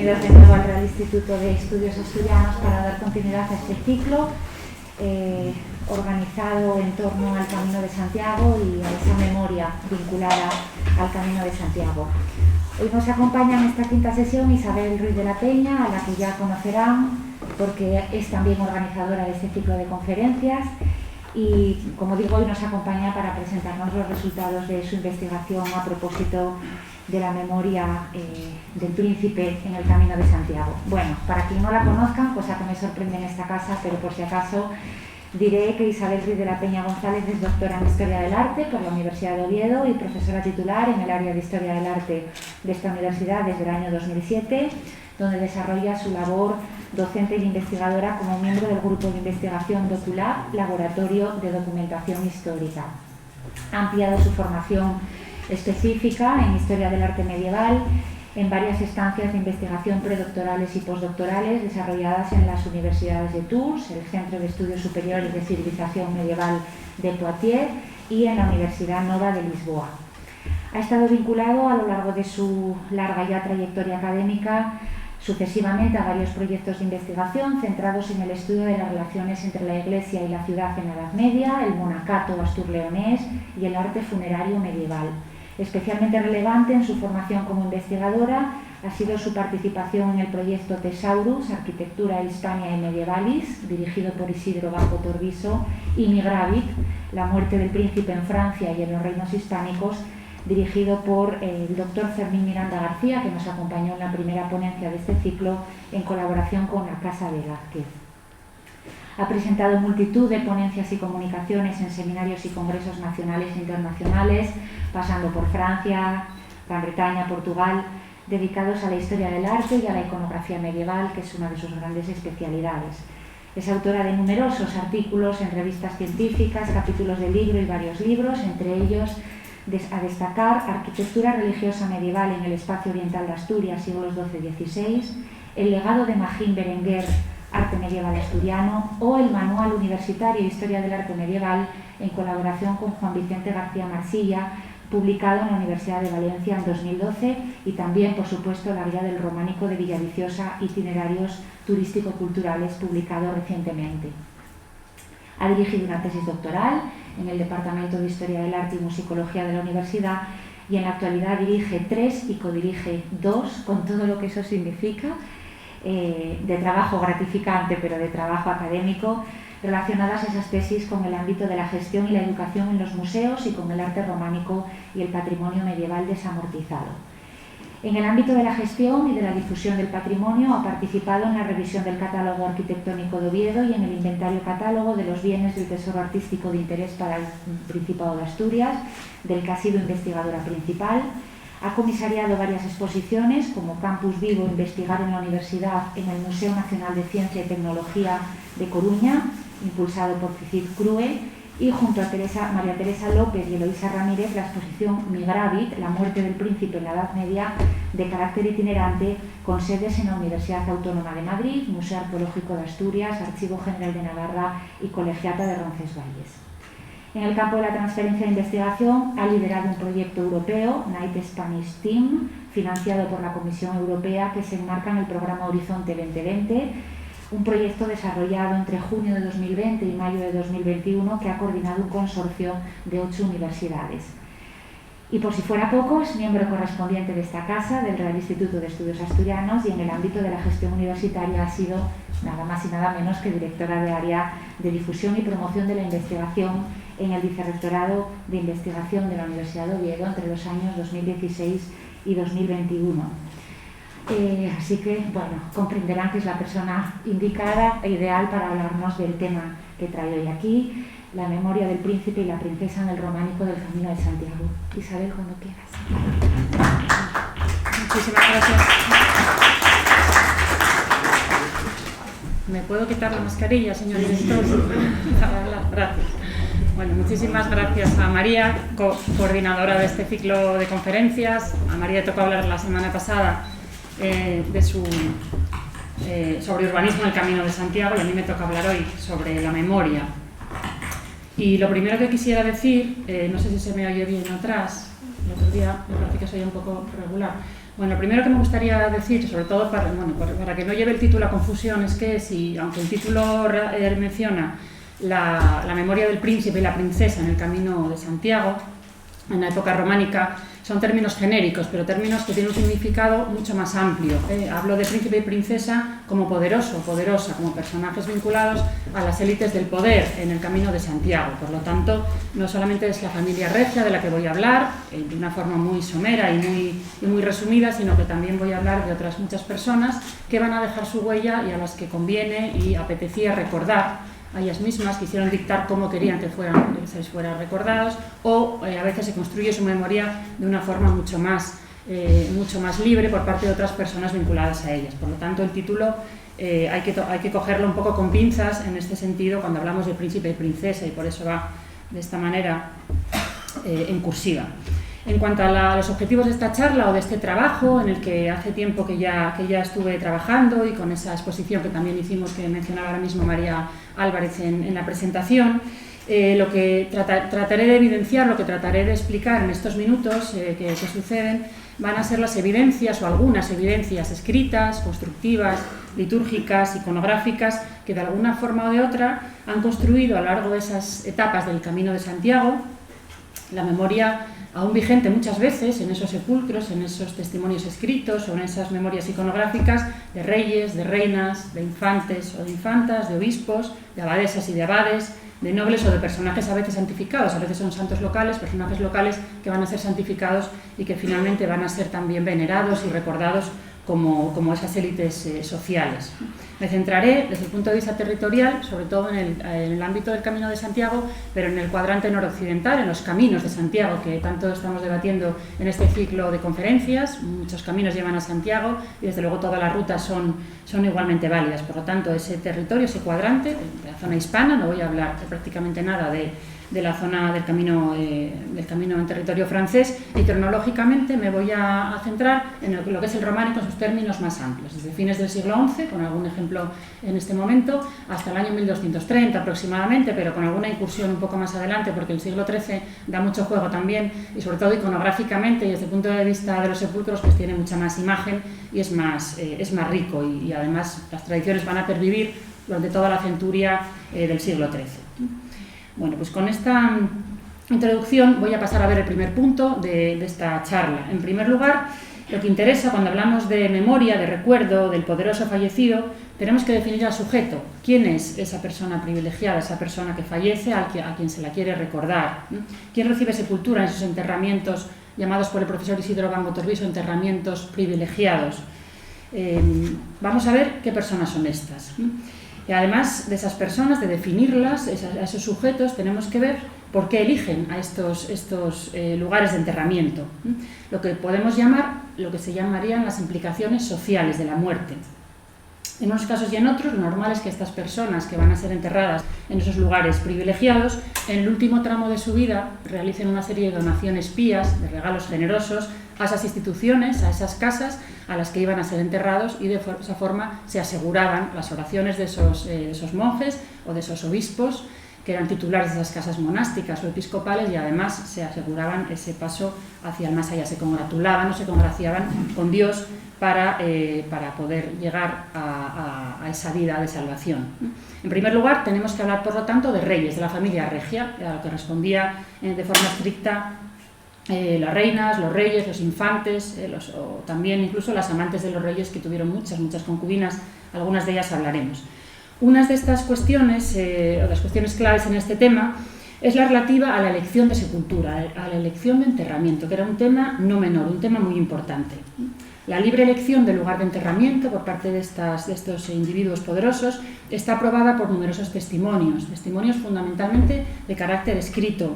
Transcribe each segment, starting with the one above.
bienvenidos de nuevo al Real Instituto de Estudios Asturianos para dar continuidad a este ciclo organizado en torno al Camino de Santiago y a esa memoria vinculada al Camino de Santiago. Hoy nos acompaña en esta quinta sesión Isabel Ruiz de la Peña, a la que ya conocerán porque es también organizadora de este ciclo de conferencias y, como digo, hoy nos acompaña para presentarnos los resultados de su investigación a propósito de la memoria del príncipe en el Camino de Santiago. Bueno, para quien no la conozcan, cosa que me sorprende en esta casa, pero por si acaso diré que Isabel Ruiz de la Peña González es doctora en Historia del Arte por la Universidad de Oviedo y profesora titular en el área de Historia del Arte de esta universidad desde el año 2007, donde desarrolla su labor docente e investigadora como miembro del grupo de investigación DocuLab, Laboratorio de Documentación Histórica. Ha ampliado su formación específica en Historia del Arte Medieval en varias estancias de investigación predoctorales y postdoctorales desarrolladas en las universidades de Tours, el Centro de Estudios Superiores de Civilización Medieval de Poitiers y en la Universidad Nova de Lisboa. Ha estado vinculado a lo largo de su larga ya trayectoria académica sucesivamente a varios proyectos de investigación centrados en el estudio de las relaciones entre la Iglesia y la ciudad en la Edad Media, el monacato asturleonés y el arte funerario medieval. Especialmente relevante en su formación como investigadora ha sido su participación en el proyecto Thesaurus, Arquitectura Hispania y Medievalis, dirigido por Isidro Bajo Torviso, y Migravit, La muerte del príncipe en Francia y en los reinos hispánicos, dirigido por el doctor Fermín Miranda García, que nos acompañó en la primera ponencia de este ciclo en colaboración con la Casa Velázquez. Ha presentado multitud de ponencias y comunicaciones en seminarios y congresos nacionales e internacionales, pasando por Francia, Gran Bretaña, Portugal, dedicados a la historia del arte y a la iconografía medieval, que es una de sus grandes especialidades. Es autora de numerosos artículos en revistas científicas, capítulos de libro y varios libros, entre ellos a destacar Arquitectura religiosa medieval en el espacio oriental de Asturias, siglos XII-XVI, El legado de Magín Berenguer, Arte medieval asturiano, o el Manual Universitario de Historia del Arte Medieval en colaboración con Juan Vicente García Marsilla, publicado en la Universidad de Valencia en 2012, y también, por supuesto, la Guía del Románico de Villaviciosa, Itinerarios turístico-culturales, publicado recientemente. Ha dirigido una tesis doctoral en el Departamento de Historia del Arte y Musicología de la Universidad y en la actualidad dirige 3 y codirige 2, con todo lo que eso significa, de trabajo gratificante, pero de trabajo académico, relacionadas esas tesis con el ámbito de la gestión y la educación en los museos y con el arte románico y el patrimonio medieval desamortizado. En el ámbito de la gestión y de la difusión del patrimonio ha participado en la revisión del catálogo arquitectónico de Oviedo y en el inventario catálogo de los bienes del tesoro artístico de interés para el Principado de Asturias, del que ha sido investigadora principal. Ha comisariado varias exposiciones como Campus Vivo, Investigar en la Universidad, en el Museo Nacional de Ciencia y Tecnología de Coruña, impulsado por Cicid Crue, y junto a María Teresa López y Eloísa Ramírez la exposición Migravit, La muerte del príncipe en la Edad Media, de carácter itinerante, con sedes en la Universidad Autónoma de Madrid, Museo Arqueológico de Asturias, Archivo General de Navarra y Colegiata de Roncesvalles. En el campo de la transferencia de investigación ha liderado un proyecto europeo, Night Spanish Team, financiado por la Comisión Europea, que se enmarca en el programa Horizonte 2020, un proyecto desarrollado entre junio de 2020 y mayo de 2021 que ha coordinado un consorcio de 8 universidades. Y por si fuera poco, es miembro correspondiente de esta casa, del Real Instituto de Estudios Asturianos, y en el ámbito de la gestión universitaria ha sido nada más y nada menos que directora de área de difusión y promoción de la investigación en el Vicerrectorado de Investigación de la Universidad de Oviedo entre los años 2016 y 2021. Así que, bueno, comprenderán que es la persona indicada e ideal para hablarnos del tema que trae hoy aquí, la memoria del príncipe y la princesa en el románico del Camino de Santiago. Isabel, cuando quieras. Muchísimas gracias. ¿Me puedo quitar la mascarilla, señor director? Gracias. Bueno, muchísimas gracias a María, coordinadora de este ciclo de conferencias. A María tocó hablar la semana pasada sobre urbanismo en el Camino de Santiago, y a mí me toca hablar hoy sobre la memoria. Y lo primero que quisiera decir, no sé si se me oye bien atrás, el otro día me parece que se oía un poco regular, Bueno, lo primero que me gustaría decir, sobre todo para que no lleve el título a confusión, es que aunque el título menciona la memoria del príncipe y la princesa en el Camino de Santiago, en la época románica, son términos genéricos, pero términos que tienen un significado mucho más amplio. Hablo de príncipe y princesa como poderoso, poderosa, como personajes vinculados a las élites del poder en el Camino de Santiago. Por lo tanto, no solamente es la familia regia de la que voy a hablar, de una forma muy somera y muy resumida, sino que también voy a hablar de otras muchas personas que van a dejar su huella y a las que conviene y apetecía recordar. A ellas mismas quisieron dictar cómo querían que se les fueran recordados, o a veces se construye su memoria de una forma mucho más libre por parte de otras personas vinculadas a ellas. Por lo tanto, el título hay que cogerlo un poco con pinzas en este sentido cuando hablamos de príncipe y princesa, y por eso va de esta manera en cursiva. En cuanto a los objetivos de esta charla o de este trabajo, en el que hace tiempo que ya estuve trabajando, y con esa exposición que también hicimos, que mencionaba ahora mismo María Álvarez en la presentación, lo que trataré de evidenciar, lo que trataré de explicar en estos minutos que suceden, van a ser las evidencias, o algunas evidencias escritas, constructivas, litúrgicas, iconográficas, que de alguna forma o de otra han construido a lo largo de esas etapas del Camino de Santiago la memoria aún vigente muchas veces en esos sepulcros, en esos testimonios escritos o en esas memorias iconográficas de reyes, de reinas, de infantes o de infantas, de obispos, de abadesas y de abades, de nobles o de personajes a veces santificados. A veces son santos locales, personajes locales que van a ser santificados y que finalmente van a ser también venerados y recordados como esas élites sociales. Me centraré desde el punto de vista territorial, sobre todo en el ámbito del Camino de Santiago, pero en el cuadrante noroccidental, en los caminos de Santiago, que tanto estamos debatiendo en este ciclo de conferencias. Muchos caminos llevan a Santiago y desde luego todas las rutas son igualmente válidas. Por lo tanto, ese territorio, ese cuadrante, de la zona hispana, no voy a hablar prácticamente nada de la zona del camino en territorio francés, y cronológicamente me voy a centrar en lo que es el románico en sus términos más amplios, desde fines del siglo XI, con algún ejemplo en este momento, hasta el año 1230 aproximadamente, pero con alguna incursión un poco más adelante, porque el siglo XIII da mucho juego también, y sobre todo iconográficamente y desde el punto de vista de los sepulcros, pues tiene mucha más imagen y es más rico, y además las tradiciones van a pervivir durante toda la centuria del siglo XIII. Bueno, pues con esta introducción voy a pasar a ver el primer punto de esta charla. En primer lugar, lo que interesa cuando hablamos de memoria, de recuerdo, del poderoso fallecido, tenemos que definir al sujeto. ¿Quién es esa persona privilegiada, esa persona que fallece, a quien se la quiere recordar? ¿Quién recibe sepultura en esos enterramientos llamados por el profesor Isidro Bango Torviso enterramientos privilegiados? Vamos a ver qué personas son estas. Y además de esas personas, de definirlas, a esos sujetos, tenemos que ver por qué eligen a estos lugares de enterramiento. Lo que podemos llamar, lo que se llamarían las implicaciones sociales de la muerte. En unos casos y en otros, lo normal es que estas personas que van a ser enterradas en esos lugares privilegiados, en el último tramo de su vida, realicen una serie de donaciones pías, de regalos generosos, a esas instituciones, a esas casas a las que iban a ser enterrados, y de esa forma se aseguraban las oraciones de esos monjes o de esos obispos que eran titulares de esas casas monásticas o episcopales, y además se aseguraban ese paso hacia el más allá, se congratulaban o se congraciaban con Dios para poder llegar a esa vida de salvación. En primer lugar, tenemos que hablar, por lo tanto, de reyes, de la familia regia, a lo que respondía de forma estricta las reinas, los reyes, los infantes, o también incluso las amantes de los reyes, que tuvieron muchas concubinas. Algunas de ellas hablaremos. Una de estas cuestiones, o las cuestiones claves en este tema, es la relativa a la elección de sepultura, a la elección de enterramiento, que era un tema no menor, un tema muy importante. La libre elección del lugar de enterramiento por parte de estos individuos poderosos está aprobada por numerosos testimonios fundamentalmente de carácter escrito.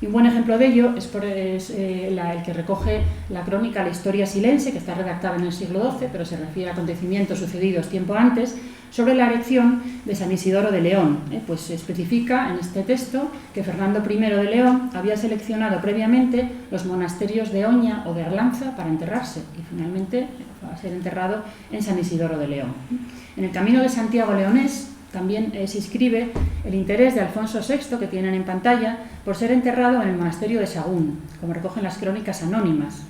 Y un buen ejemplo de ello es el que recoge la crónica La Historia Silense, que está redactada en el siglo XII, pero se refiere a acontecimientos sucedidos tiempo antes, sobre la elección de San Isidoro de León. Pues se especifica en este texto que Fernando I de León había seleccionado previamente los monasterios de Oña o de Arlanza para enterrarse, y finalmente va a ser enterrado en San Isidoro de León. En el Camino de Santiago leonés también se inscribe el interés de Alfonso VI, que tienen en pantalla, por ser enterrado en el monasterio de Sagún, como recogen las crónicas anónimas.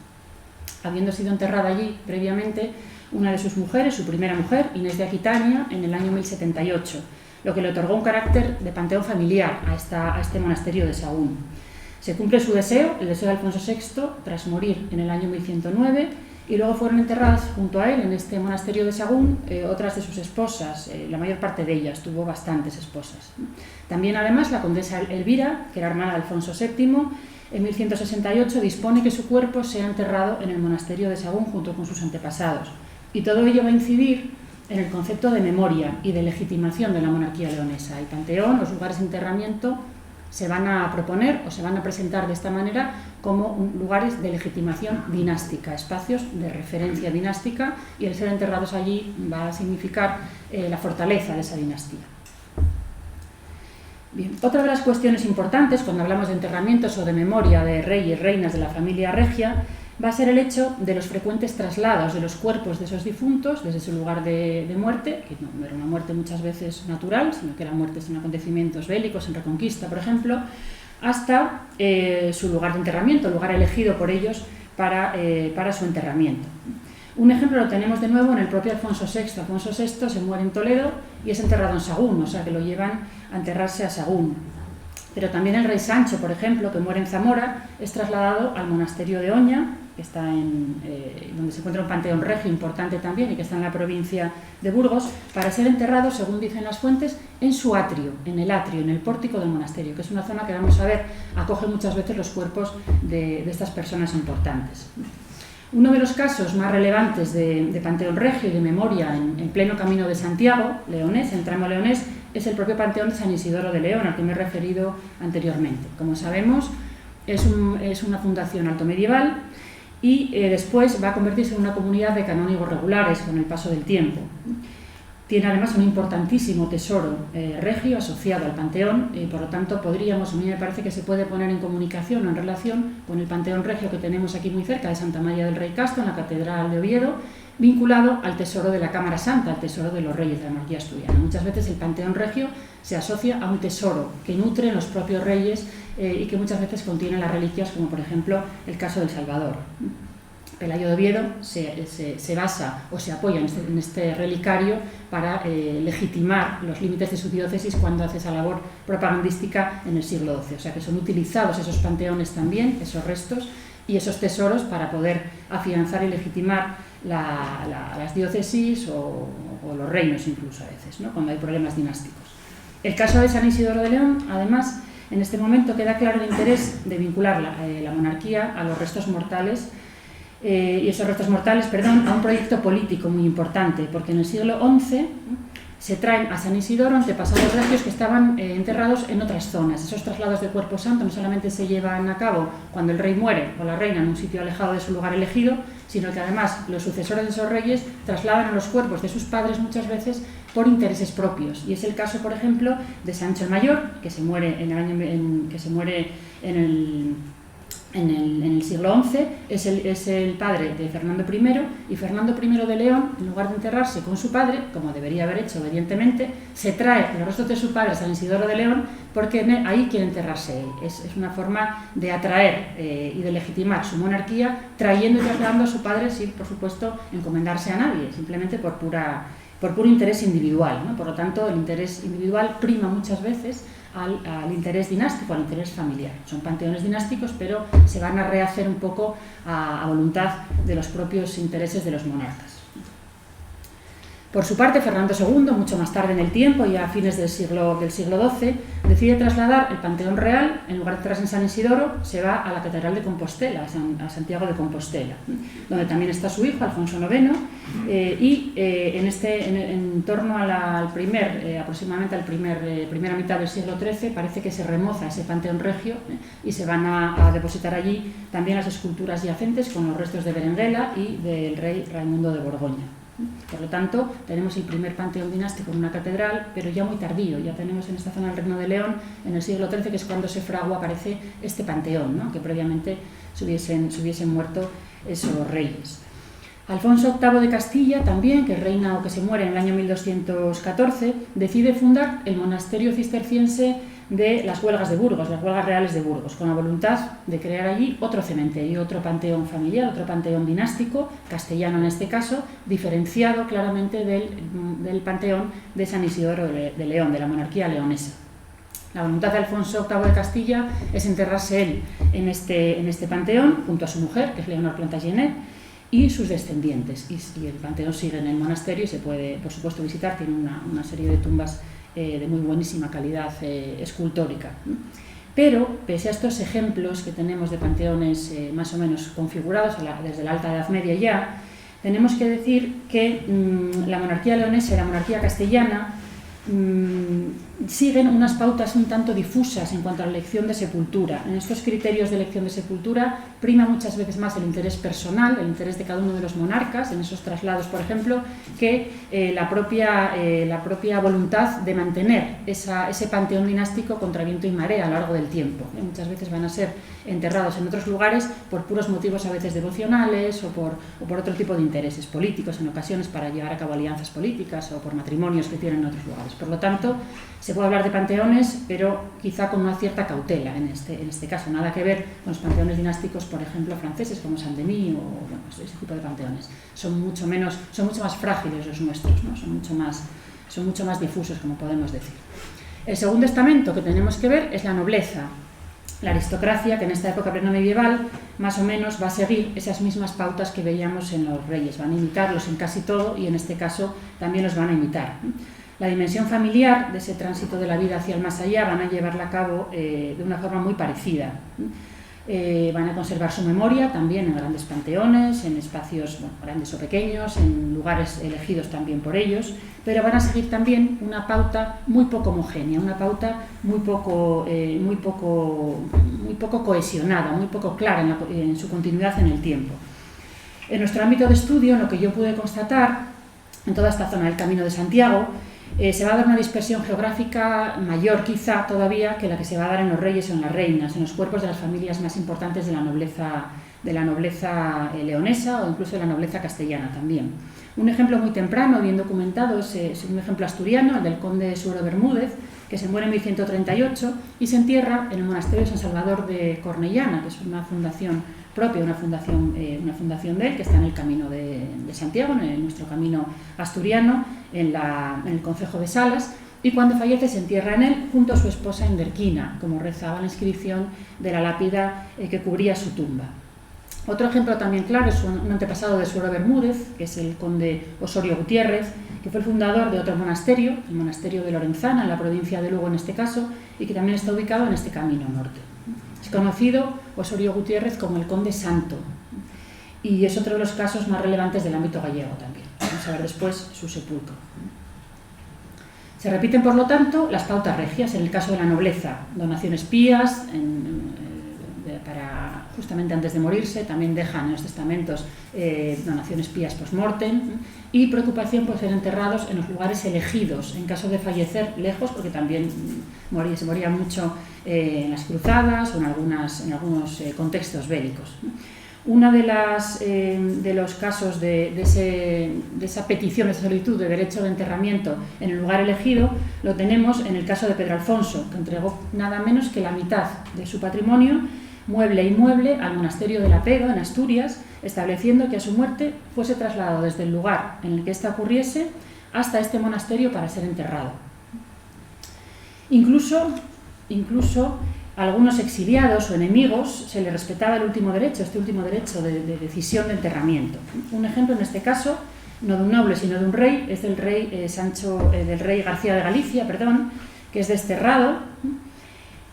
habiendo sido enterrada allí previamente una de sus mujeres, su primera mujer, Inés de Aquitania, en el año 1078, lo que le otorgó un carácter de panteón familiar a este monasterio de Sahagún. Se cumple su deseo, el deseo de Alfonso VI, tras morir en el año 1109, y luego fueron enterradas junto a él en este monasterio de Sahagún otras de sus esposas, la mayor parte de ellas, tuvo bastantes esposas. También, además, la condesa Elvira, que era hermana de Alfonso VII, en 1168 dispone que su cuerpo sea enterrado en el monasterio de Sahagún junto con sus antepasados. Y todo ello va a incidir en el concepto de memoria y de legitimación de la monarquía leonesa. El panteón, los lugares de enterramiento, se van a proponer o se van a presentar de esta manera como lugares de legitimación dinástica, espacios de referencia dinástica, y el ser enterrados allí va a significar la fortaleza de esa dinastía. Bien, otra de las cuestiones importantes cuando hablamos de enterramientos o de memoria de reyes y reinas de la familia regia va a ser el hecho de los frecuentes traslados de los cuerpos de esos difuntos desde su lugar de muerte, que no era una muerte muchas veces natural, sino que eran muertes en acontecimientos bélicos, en Reconquista, por ejemplo, hasta su lugar de enterramiento, el lugar elegido por ellos para su enterramiento. Un ejemplo lo tenemos de nuevo en el propio Alfonso VI. Alfonso VI se muere en Toledo y es enterrado en Sahagún, o sea que lo llevan a enterrarse a Sahagún. Pero también el rey Sancho, por ejemplo, que muere en Zamora, es trasladado al monasterio de Oña, que está donde se encuentra un panteón regio importante también y que está en la provincia de Burgos, para ser enterrado, según dicen las fuentes, en su atrio, en el pórtico del monasterio, que es una zona que, vamos a ver, acoge muchas veces los cuerpos de estas personas importantes. Uno de los casos más relevantes de panteón regio y de memoria en pleno Camino de Santiago, leonés, en tramo leonés, es el propio panteón de San Isidoro de León, al que me he referido anteriormente. Como sabemos, es una fundación altomedieval y después va a convertirse en una comunidad de canónigos regulares con el paso del tiempo. Tiene además un importantísimo tesoro regio asociado al panteón y por lo tanto a mí me parece que se puede poner en comunicación o en relación con el panteón regio que tenemos aquí muy cerca de Santa María del Rey Casto, en la Catedral de Oviedo, vinculado al tesoro de la Cámara Santa, al tesoro de los reyes de la monarquía asturiana. Muchas veces el panteón regio se asocia a un tesoro que nutren los propios reyes y que muchas veces contiene las reliquias, como por ejemplo el caso del Salvador. Pelayo de Oviedo se basa o se apoya en este relicario para legitimar los límites de su diócesis cuando hace esa labor propagandística en el siglo XII. O sea que son utilizados esos panteones también, esos restos y esos tesoros para poder afianzar y legitimar las diócesis o los reinos incluso a veces, ¿no? Cuando hay problemas dinásticos. El caso de San Isidoro de León, además, en este momento queda claro el interés de vincular la monarquía a los restos mortales a un proyecto político muy importante, porque en el siglo XI se traen a San Isidoro antepasados regios que estaban enterrados en otras zonas. Esos traslados de cuerpo santo no solamente se llevan a cabo cuando el rey muere o la reina en un sitio alejado de su lugar elegido, sino que además los sucesores de esos reyes trasladan a los cuerpos de sus padres muchas veces por intereses propios. Y es el caso, por ejemplo, de Sancho el Mayor, que se muere en el siglo XI, es el padre de Fernando I, y Fernando I de León, en lugar de enterrarse con su padre, como debería haber hecho obedientemente, se trae los restos de su padre a San Isidoro de León porque ahí quiere enterrarse él. Es una forma de atraer y de legitimar su monarquía, trayendo y trasladando a su padre sin, por supuesto, encomendarse a nadie, simplemente por puro interés individual, ¿no? Por lo tanto, el interés individual prima muchas veces al interés dinástico, al interés familiar. Son panteones dinásticos, pero se van a rehacer un poco a voluntad de los propios intereses de los monarcas. Por su parte, Fernando II, mucho más tarde en el tiempo, ya a fines del siglo XII, decide trasladar el Panteón Real, en lugar de enterrarse en San Isidoro, se va a la Catedral de Compostela, a Santiago de Compostela, donde también está su hijo, Alfonso IX, en torno aproximadamente a la primera mitad del siglo XIII, parece que se remoza ese Panteón Regio y se van a depositar allí también las esculturas yacentes con los restos de Berenguela y del rey Raimundo de Borgoña. Por lo tanto, tenemos el primer panteón dinástico en una catedral, pero ya muy tardío. Ya tenemos en esta zona del Reino de León, en el siglo XIII, que es cuando se fragua, aparece este panteón, ¿no? Que previamente se hubiesen muerto esos reyes. Alfonso VIII de Castilla también, que reina o que se muere en el año 1214, decide fundar el monasterio cisterciense de las huelgas de Burgos, las huelgas reales de Burgos, con la voluntad de crear allí otro cementerio, otro panteón familiar, otro panteón dinástico, castellano en este caso, diferenciado claramente del panteón de San Isidoro de León, de la monarquía leonesa. La voluntad de Alfonso VIII de Castilla es enterrarse él en este panteón, junto a su mujer, que es Leonor Plantagenet, y sus descendientes. Y el panteón sigue en el monasterio y se puede, por supuesto, visitar. Tiene una serie de tumbas de muy buenísima calidad escultórica. Pero, pese a estos ejemplos que tenemos de panteones más o menos configurados desde la Alta Edad Media ya, tenemos que decir que la monarquía leonesa y la monarquía castellana siguen unas pautas un tanto difusas en cuanto a la elección de sepultura. En estos criterios de elección de sepultura prima muchas veces más el interés personal, el interés de cada uno de los monarcas, en esos traslados, por ejemplo, que la propia voluntad de mantener ese panteón dinástico contra viento y marea a lo largo del tiempo. Muchas veces van a ser enterrados en otros lugares por puros motivos a veces devocionales o por otro tipo de intereses políticos, en ocasiones para llevar a cabo alianzas políticas o por matrimonios que tienen en otros lugares. Por lo tanto, se puede hablar de panteones, pero quizá con una cierta cautela en este caso. Nada que ver con los panteones dinásticos, por ejemplo, franceses como Saint-Denis o bueno, ese tipo de panteones. Son mucho más frágiles los nuestros, ¿no? Son mucho más difusos, como podemos decir. El segundo estamento que tenemos que ver es la nobleza. La aristocracia, que en esta época prenomedieval más o menos va a seguir esas mismas pautas que veíamos en los reyes. Van a imitarlos en casi todo y en este caso también los van a imitar. La dimensión familiar de ese tránsito de la vida hacia el más allá van a llevarla a cabo de una forma muy parecida. Van a conservar su memoria también en grandes panteones, en espacios grandes o pequeños, en lugares elegidos también por ellos, pero van a seguir también una pauta muy poco homogénea, una pauta muy poco cohesionada, muy poco clara en su continuidad en el tiempo. En nuestro ámbito de estudio, lo que yo pude constatar en toda esta zona del Camino de Santiago, se va a dar una dispersión geográfica mayor quizá todavía que la que se va a dar en los reyes o en las reinas, en los cuerpos de las familias más importantes de la nobleza leonesa o incluso de la nobleza castellana también. Un ejemplo muy temprano, bien documentado, es un ejemplo asturiano, el del conde Suero Bermúdez, que se muere en 1138 y se entierra en el monasterio de San Salvador de Cornellana, que es una fundación propia, una fundación de él, que está en el Camino de Santiago, en nuestro camino asturiano, en el concejo de Salas, y cuando fallece se entierra en él junto a su esposa Enderquina, como rezaba la inscripción de la lápida que cubría su tumba. Otro ejemplo también claro es un antepasado de Suero Bermúdez, que es el conde Osorio Gutiérrez, que fue el fundador de otro monasterio, el monasterio de Lorenzana, en la provincia de Lugo en este caso, y que también está ubicado en este camino norte. Es conocido Osorio Gutiérrez como el conde santo, y es otro de los casos más relevantes del ámbito gallego también. Vamos a ver después su sepulcro. Se repiten, por lo tanto, las pautas regias en el caso de la nobleza, donaciones pías, para justamente antes de morirse, también dejan en los testamentos donaciones pías post-mortem y preocupación por ser enterrados en los lugares elegidos, en caso de fallecer lejos, porque también se moría mucho en las cruzadas o en algunos contextos bélicos. Uno de los casos de esa petición, de esa solicitud de derecho de enterramiento en el lugar elegido, lo tenemos en el caso de Pedro Alfonso, que entregó nada menos que la mitad de su patrimonio, mueble e inmueble, al monasterio de La Pedo, en Asturias, estableciendo que a su muerte fuese trasladado desde el lugar en el que ésta ocurriese hasta este monasterio para ser enterrado. Incluso a algunos exiliados o enemigos se les respetaba el último derecho, este último derecho de decisión de enterramiento. Un ejemplo en este caso, no de un noble sino de un rey, es del rey García de Galicia, que es desterrado,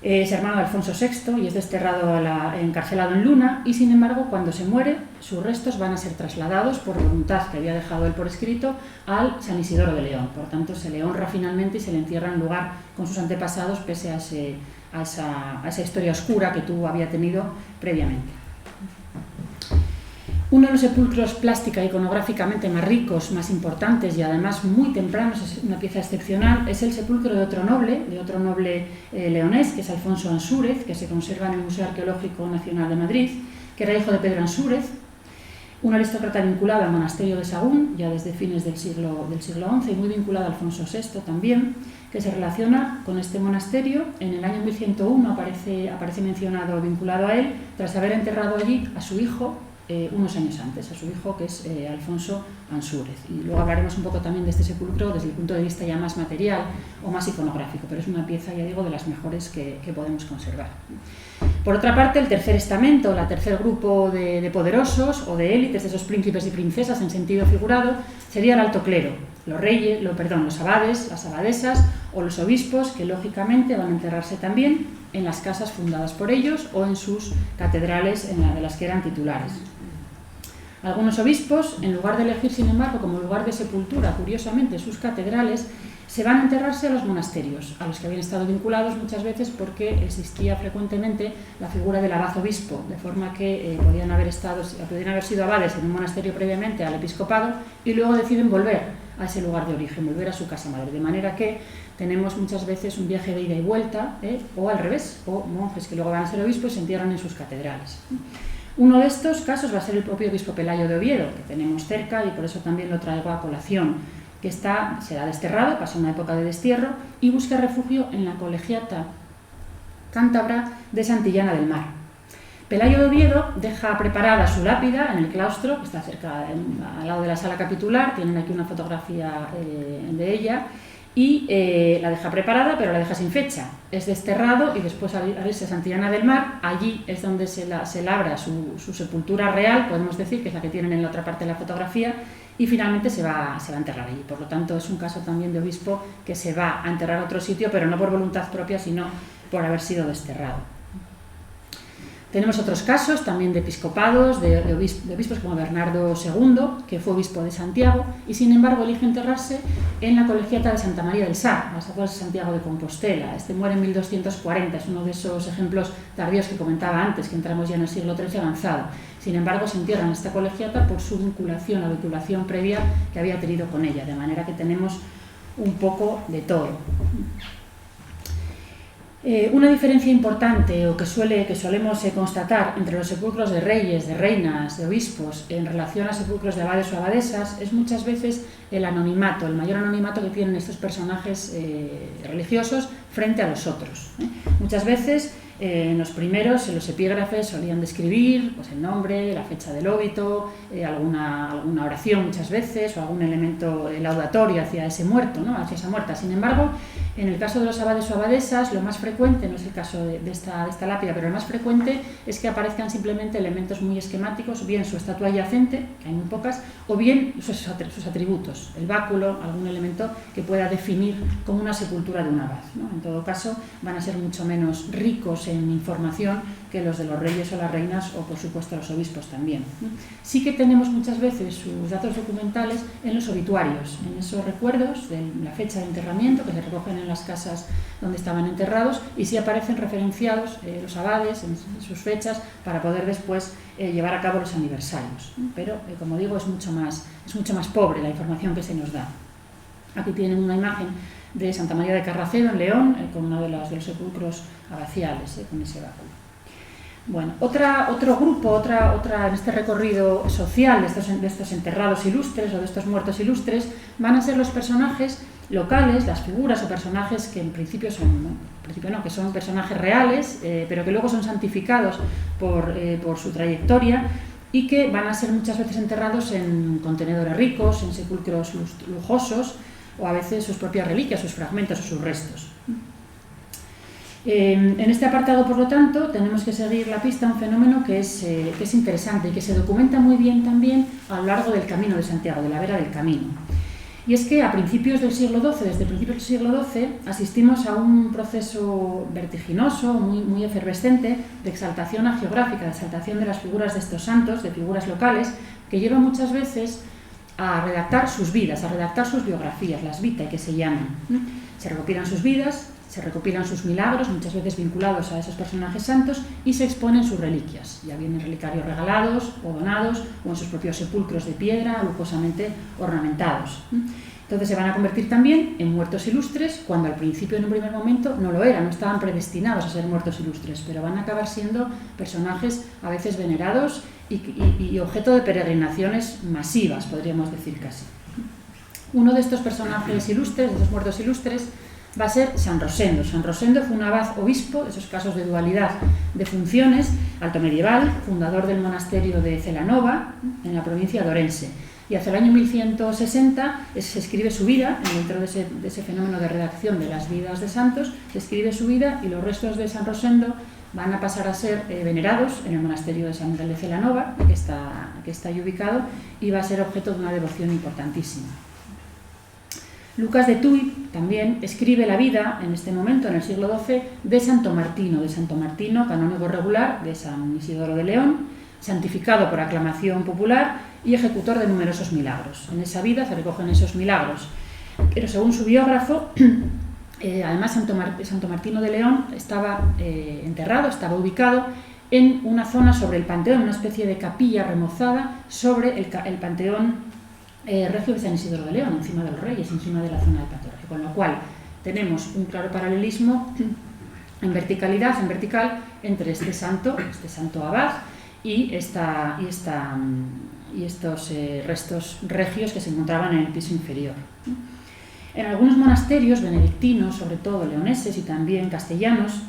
es hermano de Alfonso VI y es desterrado encarcelado en Luna, y sin embargo cuando se muere sus restos van a ser trasladados por voluntad que había dejado él por escrito al San Isidoro de León. Por tanto se le honra finalmente y se le entierra en lugar con sus antepasados pese a esa historia oscura que había tenido previamente. Uno de los sepulcros plástica y iconográficamente más ricos, más importantes y además muy tempranos, es una pieza excepcional, es el sepulcro de otro noble leonés, que es Alfonso Ansúrez, que se conserva en el Museo Arqueológico Nacional de Madrid, que era hijo de Pedro Ansúrez, un aristócrata vinculado al monasterio de Sagún, ya desde fines del siglo XI, y muy vinculado a Alfonso VI también, que se relaciona con este monasterio. En el año 1101 aparece mencionado, vinculado a él, tras haber enterrado allí a su hijo, unos años antes, a su hijo, que es Alfonso Ansúrez. Y luego hablaremos un poco también de este sepulcro desde el punto de vista ya más material o más iconográfico, pero es una pieza, ya digo, de las mejores que podemos conservar. Por otra parte, el tercer estamento, el tercer grupo de poderosos o de élites, de esos príncipes y princesas en sentido figurado, sería el alto clero, los abades, las abadesas o los obispos, que lógicamente van a enterrarse también en las casas fundadas por ellos o en sus catedrales de las que eran titulares. Algunos obispos, en lugar de elegir, sin embargo, como lugar de sepultura, curiosamente, sus catedrales, se van a enterrarse a los monasterios, a los que habían estado vinculados muchas veces porque existía frecuentemente la figura del abad-obispo, de forma que podían haber sido abades en un monasterio previamente al episcopado y luego deciden volver a ese lugar de origen, volver a su casa madre, de manera que tenemos muchas veces un viaje de ida y vuelta, o al revés, o monjes que luego van a ser obispos y se entierran en sus catedrales. Uno de estos casos va a ser el propio obispo Pelayo de Oviedo, que tenemos cerca y por eso también lo traigo a colación, que será desterrado, pasa una época de destierro y busca refugio en la colegiata cántabra de Santillana del Mar. Pelayo de Oviedo deja preparada su lápida en el claustro, que está cerca, al lado de la sala capitular, tienen aquí una fotografía de ella, y la deja preparada, pero la deja sin fecha. Es desterrado y después, al irse a Santillana del Mar, allí es donde se labra su sepultura real, podemos decir, que es la que tienen en la otra parte de la fotografía, y finalmente se va a enterrar allí. Por lo tanto, es un caso también de obispo que se va a enterrar a otro sitio, pero no por voluntad propia, sino por haber sido desterrado. Tenemos otros casos también de episcopados, de obispos como Bernardo II, que fue obispo de Santiago, y sin embargo elige enterrarse en la colegiata de Santa María del Sar, a las afueras de Santiago de Compostela. Este muere en 1240, es uno de esos ejemplos tardíos que comentaba antes, que entramos ya en el siglo XIII avanzado. Sin embargo, se entierra en esta colegiata por su vinculación previa que había tenido con ella, de manera que tenemos un poco de todo. Una diferencia importante o que solemos constatar entre los sepulcros de reyes, de reinas, de obispos en relación a sepulcros de abades o abadesas es muchas veces el anonimato, el mayor anonimato que tienen estos personajes religiosos frente a los otros. Muchas veces en los primeros, en los epígrafes, solían describir pues, el nombre, la fecha del óbito, alguna oración muchas veces o algún elemento laudatorio hacia ese muerto, ¿no? Hacia esa muerta. Sin embargo, en el caso de los abades o abadesas, lo más frecuente, no es el caso de esta lápida, pero lo más frecuente es que aparezcan simplemente elementos muy esquemáticos, bien su estatua yacente, que hay muy pocas, o bien sus atributos, el báculo, algún elemento que pueda definir como una sepultura de un abad, ¿no? En todo caso, van a ser mucho menos ricos en información que los de los reyes o las reinas o, por supuesto, los obispos también. Sí que tenemos muchas veces sus datos documentales en los obituarios, en esos recuerdos de la fecha de enterramiento que se recogen en las casas donde estaban enterrados y sí aparecen referenciados los abades en sus fechas para poder después llevar a cabo los aniversarios. Pero, como digo, es mucho más pobre la información que se nos da. Aquí tienen una imagen de Santa María de Carracedo, en León, con uno de los sepulcros abaciales, con ese báculo. Bueno, otro grupo, en este recorrido social de estos enterrados ilustres o de estos muertos ilustres, van a ser los personajes locales, las figuras o personajes que en principio que son personajes reales, pero que luego son santificados por su trayectoria y que van a ser muchas veces enterrados en contenedores ricos, en sepulcros lujosos, o a veces sus propias reliquias, sus fragmentos o sus restos. En este apartado, por lo tanto, tenemos que seguir la pista a un fenómeno que es interesante y que se documenta muy bien también a lo largo del Camino de Santiago, de la vera del camino. Y es que a principios del siglo XII, desde principios del siglo XII, asistimos a un proceso vertiginoso, muy efervescente, de exaltación hagiográfica, de exaltación de las figuras de estos santos, de figuras locales, que lleva muchas veces a redactar sus vidas, a redactar sus biografías, las vitae que se llaman. Se recopilan sus vidas, se recopilan sus milagros, muchas veces vinculados a esos personajes santos, y se exponen sus reliquias, ya bien en relicarios regalados o donados, o en sus propios sepulcros de piedra, lujosamente ornamentados. Entonces se van a convertir también en muertos ilustres cuando al principio, en un primer momento, no lo eran, no estaban predestinados a ser muertos ilustres, pero van a acabar siendo personajes a veces venerados y objeto de peregrinaciones masivas, podríamos decir casi. Uno de estos personajes ilustres, de estos muertos ilustres, va a ser San Rosendo. San Rosendo fue un abad obispo, de esos casos de dualidad de funciones, alto medieval, fundador del monasterio de Celanova, en la provincia de Orense. Y hacia el año 1160 se escribe su vida, dentro de ese fenómeno de redacción de las vidas de santos, se escribe su vida y los restos de San Rosendo van a pasar a ser venerados en el monasterio de San Miguel de Celanova, que está ahí ubicado, y va a ser objeto de una devoción importantísima. Lucas de Tuy también escribe la vida, en este momento, en el siglo XII, de Santo Martino, canónigo regular de San Isidoro de León, santificado por aclamación popular y ejecutor de numerosos milagros. En esa vida se recogen esos milagros. Pero según su biógrafo, además Santo Martino de León estaba enterrado, estaba ubicado en una zona sobre el Panteón, una especie de capilla remozada sobre el Panteón regio de San Isidoro de León, encima de los Reyes, encima de la zona del Panteón regio. Con lo cual tenemos un claro paralelismo en vertical, entre este santo abad y estos restos regios que se encontraban en el piso inferior. En algunos monasterios benedictinos, sobre todo leoneses y también castellanos,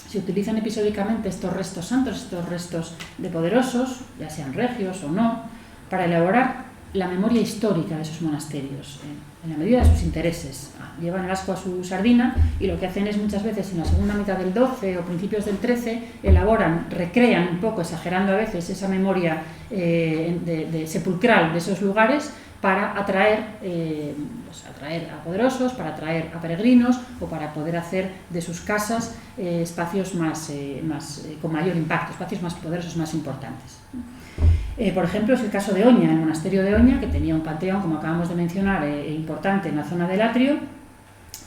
se utilizan episódicamente estos restos santos, estos restos de poderosos, ya sean regios o no, para elaborar la memoria histórica de esos monasterios, en la medida de sus intereses. Llevan el ascua a su sardina y lo que hacen es muchas veces en la segunda mitad del XII o principios del XIII recrean un poco, exagerando a veces, esa memoria sepulcral de esos lugares para atraer a poderosos, para atraer a peregrinos o para poder hacer de sus casas espacios con mayor impacto, espacios más poderosos, más importantes. Por ejemplo, es el caso de Oña, el monasterio de Oña, que tenía un panteón, como acabamos de mencionar, importante en la zona del atrio.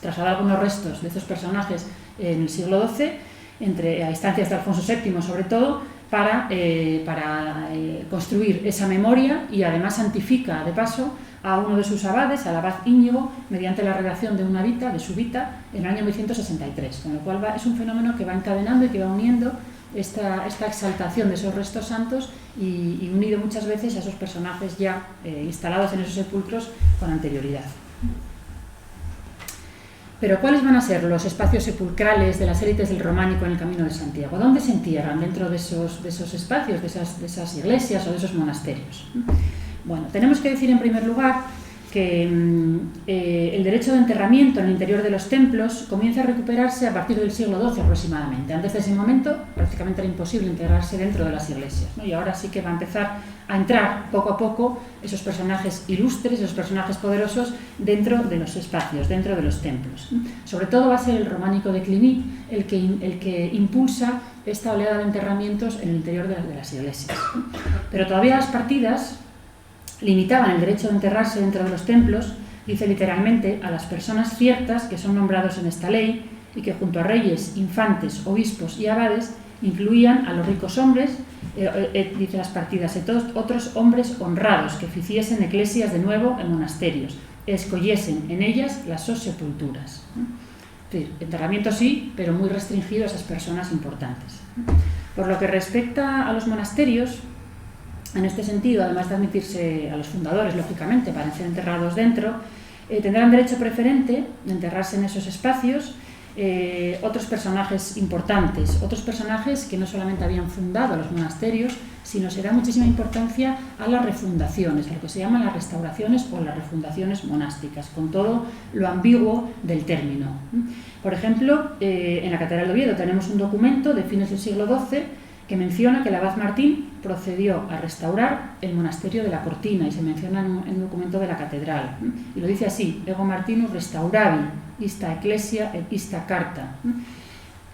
Trasladó algunos restos de estos personajes en el siglo XII, a instancias de Alfonso VII sobre todo, para construir esa memoria, y además santifica de paso a uno de sus abades, al abad Íñigo, mediante la redacción de de su vita, en el año 1163, con lo cual es un fenómeno que va encadenando y que va uniendo esta exaltación de esos restos santos y unido muchas veces a esos personajes ya instalados en esos sepulcros con anterioridad. Pero ¿cuáles van a ser los espacios sepulcrales de las élites del románico en el Camino de Santiago? ¿Dónde se entierran dentro de esos espacios, de esas iglesias o de esos monasterios? Bueno, tenemos que decir en primer lugar que el derecho de enterramiento en el interior de los templos comienza a recuperarse a partir del siglo XII aproximadamente. Antes de ese momento prácticamente era imposible enterrarse dentro de las iglesias, ¿no? Y ahora sí que va a empezar a entrar poco a poco esos personajes ilustres, esos personajes poderosos dentro de los espacios, dentro de los templos. Sobre todo va a ser el románico de Cluny el que impulsa esta oleada de enterramientos en el interior de las iglesias. Pero todavía las partidas limitaban el derecho de enterrarse dentro de los templos, dice literalmente, a las personas ciertas que son nombrados en esta ley y que junto a reyes, infantes, obispos y abades incluían a los ricos hombres, dice las partidas, otros hombres honrados que ficiesen eclesias de nuevo en monasterios, escogiesen en ellas las sepulturas. Es decir, enterramiento sí, pero muy restringido a esas personas importantes. Por lo que respecta a los monasterios, en este sentido, además de admitirse a los fundadores, lógicamente, para ser enterrados dentro, tendrán derecho preferente de enterrarse en esos espacios otros personajes importantes, otros personajes que no solamente habían fundado los monasterios, sino se da muchísima importancia a las refundaciones, a lo que se llaman las restauraciones o las refundaciones monásticas, con todo lo ambiguo del término. Por ejemplo, en la Catedral de Oviedo tenemos un documento de fines del siglo XII que menciona que el abad Martín procedió a restaurar el monasterio de la Cortina, y se menciona en un documento de la catedral. Y lo dice así: Ego Martinus restauravi ista ecclesia et ista carta.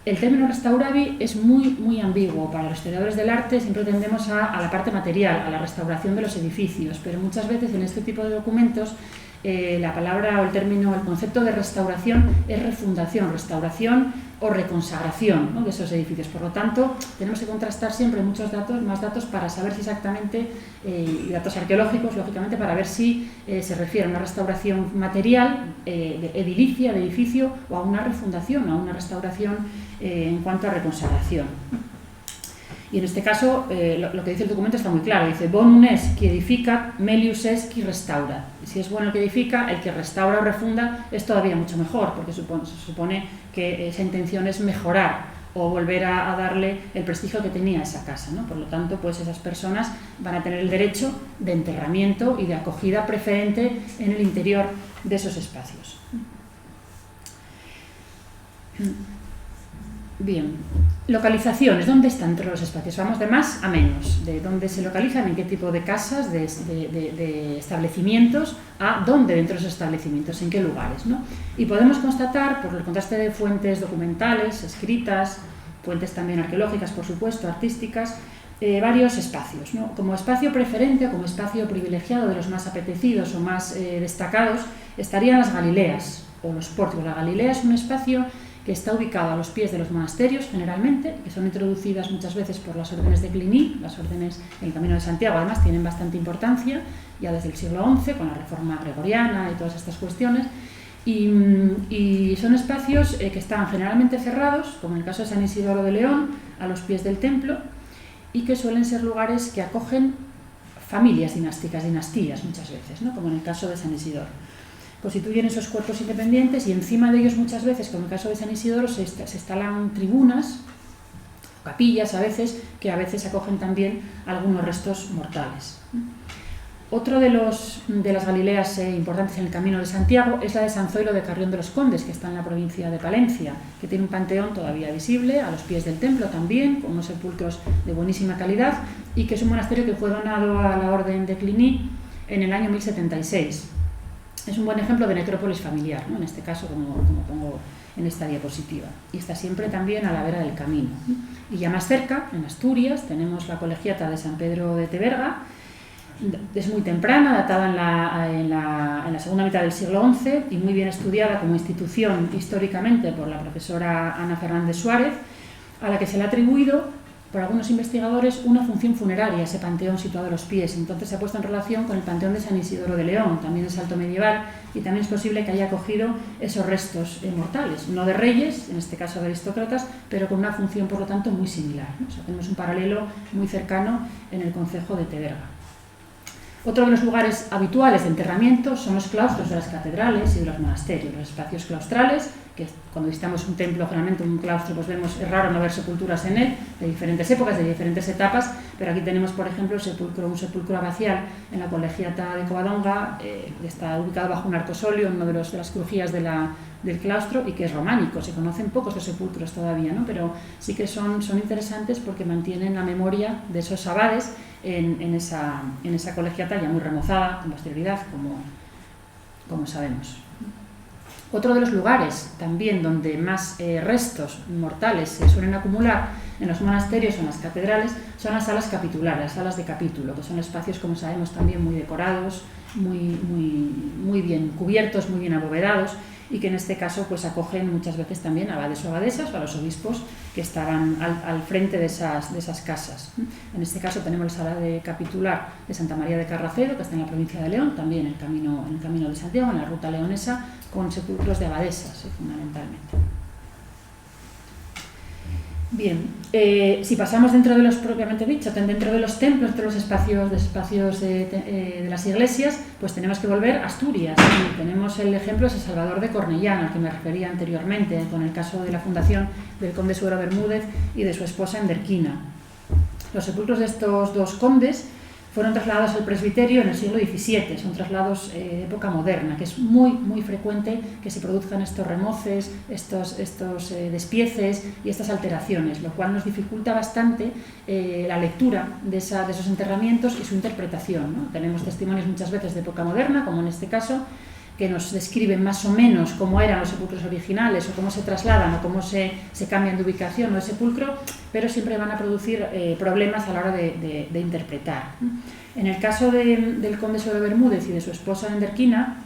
El término restauravi es muy ambiguo. Para los historiadores del arte siempre tendemos a la parte material, a la restauración de los edificios, pero muchas veces en este tipo de documentos la palabra o el término, el concepto de restauración es refundación, restauración o reconsagración, ¿no?, de esos edificios. Por lo tanto, tenemos que contrastar siempre muchos datos, más datos, para saber si exactamente, y datos arqueológicos, lógicamente, para ver si se refiere a una restauración material, edilicia, de edificio, o a una refundación, a una restauración en cuanto a reconsagración. Y en este caso, lo que dice el documento está muy claro. Dice: bonum est qui edifica, melius est qui restaura. Si es bueno el que edifica, el que restaura o refunda es todavía mucho mejor, porque se supone que esa intención es mejorar o volver a darle el prestigio que tenía esa casa, ¿no? Por lo tanto, pues esas personas van a tener el derecho de enterramiento y de acogida preferente en el interior de esos espacios. Bien, localizaciones. ¿Dónde están todos los espacios? Vamos de más a menos, de dónde se localizan, en qué tipo de casas, de establecimientos, a dónde dentro de esos establecimientos, en qué lugares, ¿no? Y podemos constatar, por el contraste de fuentes documentales, escritas, fuentes también arqueológicas, por supuesto, artísticas, varios espacios, ¿no? Como espacio preferente o como espacio privilegiado, de los más apetecidos o más destacados, estarían las Galileas o los pórticos. La Galilea es un espacio que está ubicado a los pies de los monasterios, generalmente, que son introducidas muchas veces por las órdenes de Cluny. Las órdenes en el Camino de Santiago, además, tienen bastante importancia, ya desde el siglo XI, con la Reforma Gregoriana y todas estas cuestiones, y son espacios que están generalmente cerrados, como en el caso de San Isidoro de León, a los pies del templo, y que suelen ser lugares que acogen familias dinásticas, dinastías muchas veces, ¿no?, como en el caso de San Isidoro. Constituyen esos cuerpos independientes y encima de ellos muchas veces, como en el caso de San Isidoro, se instalan tribunas, capillas a veces, que a veces acogen también algunos restos mortales. Otro de las Galileas importantes en el Camino de Santiago es la de San Zoilo de Carrión de los Condes, que está en la provincia de Palencia, que tiene un panteón todavía visible, a los pies del templo también, con unos sepulcros de buenísima calidad, y que es un monasterio que fue donado a la orden de Cluny en el año 1076. Es un buen ejemplo de necrópolis familiar, ¿no?, en este caso, como pongo en esta diapositiva. Y está siempre también a la vera del camino. Y ya más cerca, en Asturias, tenemos la colegiata de San Pedro de Teberga. Es muy temprana, datada en la segunda mitad del siglo XI y muy bien estudiada como institución históricamente por la profesora Ana Fernández Suárez, a la que se le ha atribuido por algunos investigadores una función funeraria, ese panteón situado a los pies. Entonces se ha puesto en relación con el panteón de San Isidoro de León, también es alto medieval, y también es posible que haya acogido esos restos mortales, no de reyes, en este caso de aristócratas, pero con una función, por lo tanto, muy similar, ¿no? O sea, tenemos un paralelo muy cercano en el concejo de Teberga. Otro de los lugares habituales de enterramiento son los claustros de las catedrales y de los monasterios, los espacios claustrales, que cuando visitamos un templo, generalmente un claustro, pues vemos, es raro no ver sepulturas en él, de diferentes épocas, de diferentes etapas, pero aquí tenemos, por ejemplo, un sepulcro abacial en la colegiata de Covadonga, que está ubicado bajo un arcosolio, en una de las crujías del claustro, y que es románico. Se conocen pocos los sepulcros todavía, ¿no?, pero sí que son interesantes porque mantienen la memoria de esos abades en esa colegiata ya muy remozada con posterioridad, como sabemos. Otro de los lugares también donde más restos mortales se suelen acumular en los monasterios o en las catedrales son las salas capitulares, las salas de capítulo, que son espacios, como sabemos, también muy decorados, muy bien cubiertos, muy bien abovedados, y que en este caso pues acogen muchas veces también a abades o abadesas o a los obispos que estaban al frente de esas casas. En este caso tenemos la sala de capitular de Santa María de Carracedo, que está en la provincia de León, también en el camino de Santiago, en la ruta leonesa, con sepulcros de abadesas, fundamentalmente. Bien, si pasamos dentro de los, propiamente dicho, dentro de los templos, dentro de los espacios de las iglesias, pues tenemos que volver a Asturias. Y tenemos el ejemplo de San Salvador de Cornellán, al que me refería anteriormente, con el caso de la fundación del conde Suero Bermúdez y de su esposa Enderquina. Los sepulcros de estos dos condes fueron trasladados al presbiterio en el siglo XVII, son traslados de época moderna, que es muy frecuente que se produzcan estos remoces, estos despieces y estas alteraciones, lo cual nos dificulta bastante la lectura de esos enterramientos y su interpretación, ¿no? Tenemos testimonios muchas veces de época moderna, como en este caso, que nos describen más o menos cómo eran los sepulcros originales o cómo se trasladan o cómo se cambian de ubicación o de sepulcro, pero siempre van a producir problemas a la hora de interpretar. En el caso del conde Suero Bermúdez y de su esposa Enderquina,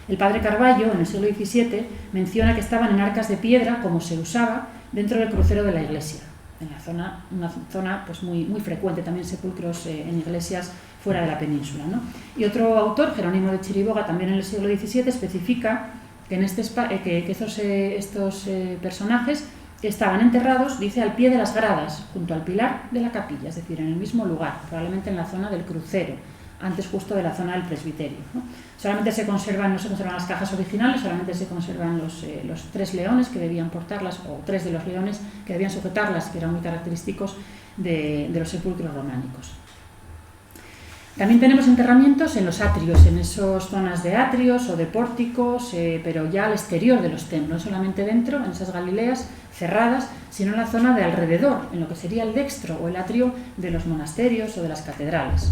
El padre Carballo, en el siglo XVII, menciona que estaban en arcas de piedra, como se usaba, dentro del crucero de la iglesia. En la zona, una zona pues muy frecuente, también sepulcros en iglesias fuera de la península, ¿no? Y otro autor, Jerónimo de Chiriboga, también en el siglo XVII, especifica que, estos personajes estaban enterrados, dice, al pie de las gradas, junto al pilar de la capilla, es decir, en el mismo lugar, probablemente en la zona del crucero, antes justo de la zona del presbiterio, ¿no? Solamente no se conservan las cajas originales, solamente se conservan los 3 leones que debían portarlas, o 3 de los leones que debían sujetarlas, que eran muy característicos de los sepulcros románicos. También tenemos enterramientos en los atrios, en esas zonas de atrios o de pórticos, pero ya al exterior de los templos, no solamente dentro, en esas galileas cerradas, sino en la zona de alrededor, en lo que sería el dextro o el atrio de los monasterios o de las catedrales.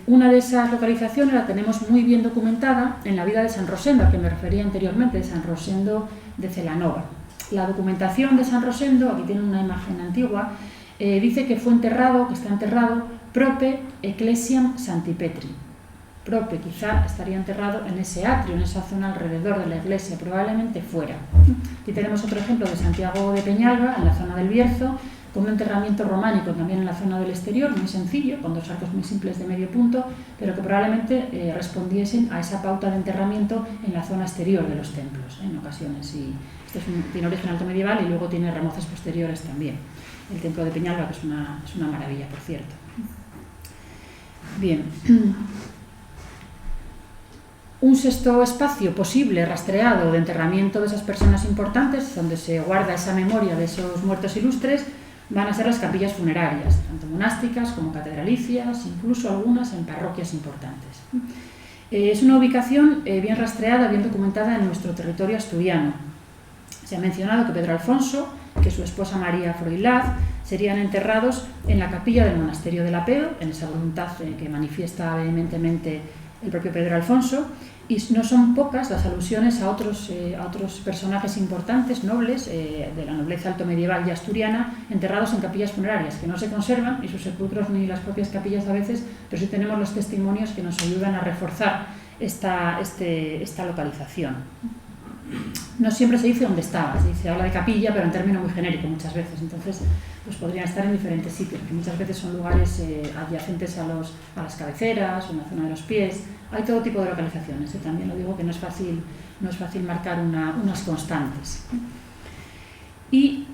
Una de esas localizaciones la tenemos muy bien documentada en la vida de San Rosendo, a que me refería anteriormente, de San Rosendo de Celanova. La documentación de San Rosendo, aquí tiene una imagen antigua, dice que fue enterrado, que está enterrado prope ecclesiam Sancti Petri. Prope quizá estaría enterrado en ese atrio, en esa zona alrededor de la iglesia, probablemente fuera. Aquí tenemos otro ejemplo de Santiago de Peñalba, en la zona del Bierzo, con un enterramiento románico también en la zona del exterior, muy sencillo, con 2 arcos muy simples de medio punto, pero que probablemente respondiesen a esa pauta de enterramiento en la zona exterior de los templos, en ocasiones. Y esto tiene origen alto medieval y luego tiene remoces posteriores también. El templo de Peñalba, que es una maravilla, por cierto. Bien. Un sexto espacio posible, rastreado, de enterramiento de esas personas importantes, donde se guarda esa memoria de esos muertos ilustres, van a ser las capillas funerarias, tanto monásticas como catedralicias, incluso algunas en parroquias importantes. Es una ubicación bien rastreada, bien documentada en nuestro territorio asturiano. Se ha mencionado que Pedro Alfonso, que su esposa María Froilaz, serían enterrados en la capilla del monasterio de la Pedo, en esa voluntad que manifiesta vehementemente el propio Pedro Alfonso, y no son pocas las alusiones a otros personajes importantes, nobles, de la nobleza altomedieval y asturiana, enterrados en capillas funerarias, que no se conservan, ni sus sepulcros ni las propias capillas a veces, pero sí tenemos los testimonios que nos ayudan a reforzar esta localización. No siempre se dice dónde estaba, se habla de capilla, pero en término muy genérico muchas veces, entonces pues podrían estar en diferentes sitios, que muchas veces son lugares adyacentes a las cabeceras o en la zona de los pies. Hay todo tipo de localizaciones, también lo digo que no es fácil marcar unas constantes. Y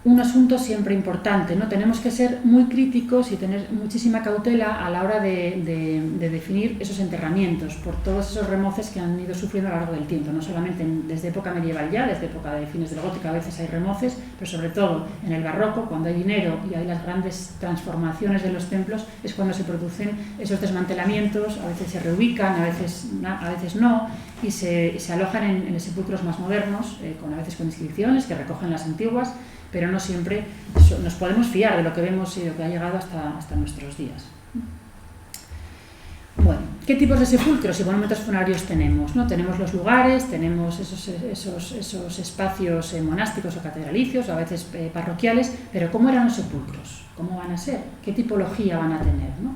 un asunto siempre importante, ¿no? Tenemos que ser muy críticos y tener muchísima cautela a la hora de definir esos enterramientos, por todos esos remoces que han ido sufriendo a lo largo del tiempo, no solamente desde época medieval ya, desde época de fines del gótico a veces hay remoces, pero sobre todo en el barroco, cuando hay dinero y hay las grandes transformaciones de los templos, es cuando se producen esos desmantelamientos, a veces se reubican, a veces no, y se alojan en sepulcros más modernos, a veces con inscripciones que recogen las antiguas, pero no siempre nos podemos fiar de lo que vemos y de lo que ha llegado hasta nuestros días. Bueno, ¿qué tipos de sepulcros y monumentos funerarios tenemos? ¿No? Tenemos los lugares, tenemos esos espacios monásticos o catedralicios, o a veces parroquiales, pero ¿cómo eran los sepulcros? ¿Cómo van a ser? ¿Qué tipología van a tener, ¿no?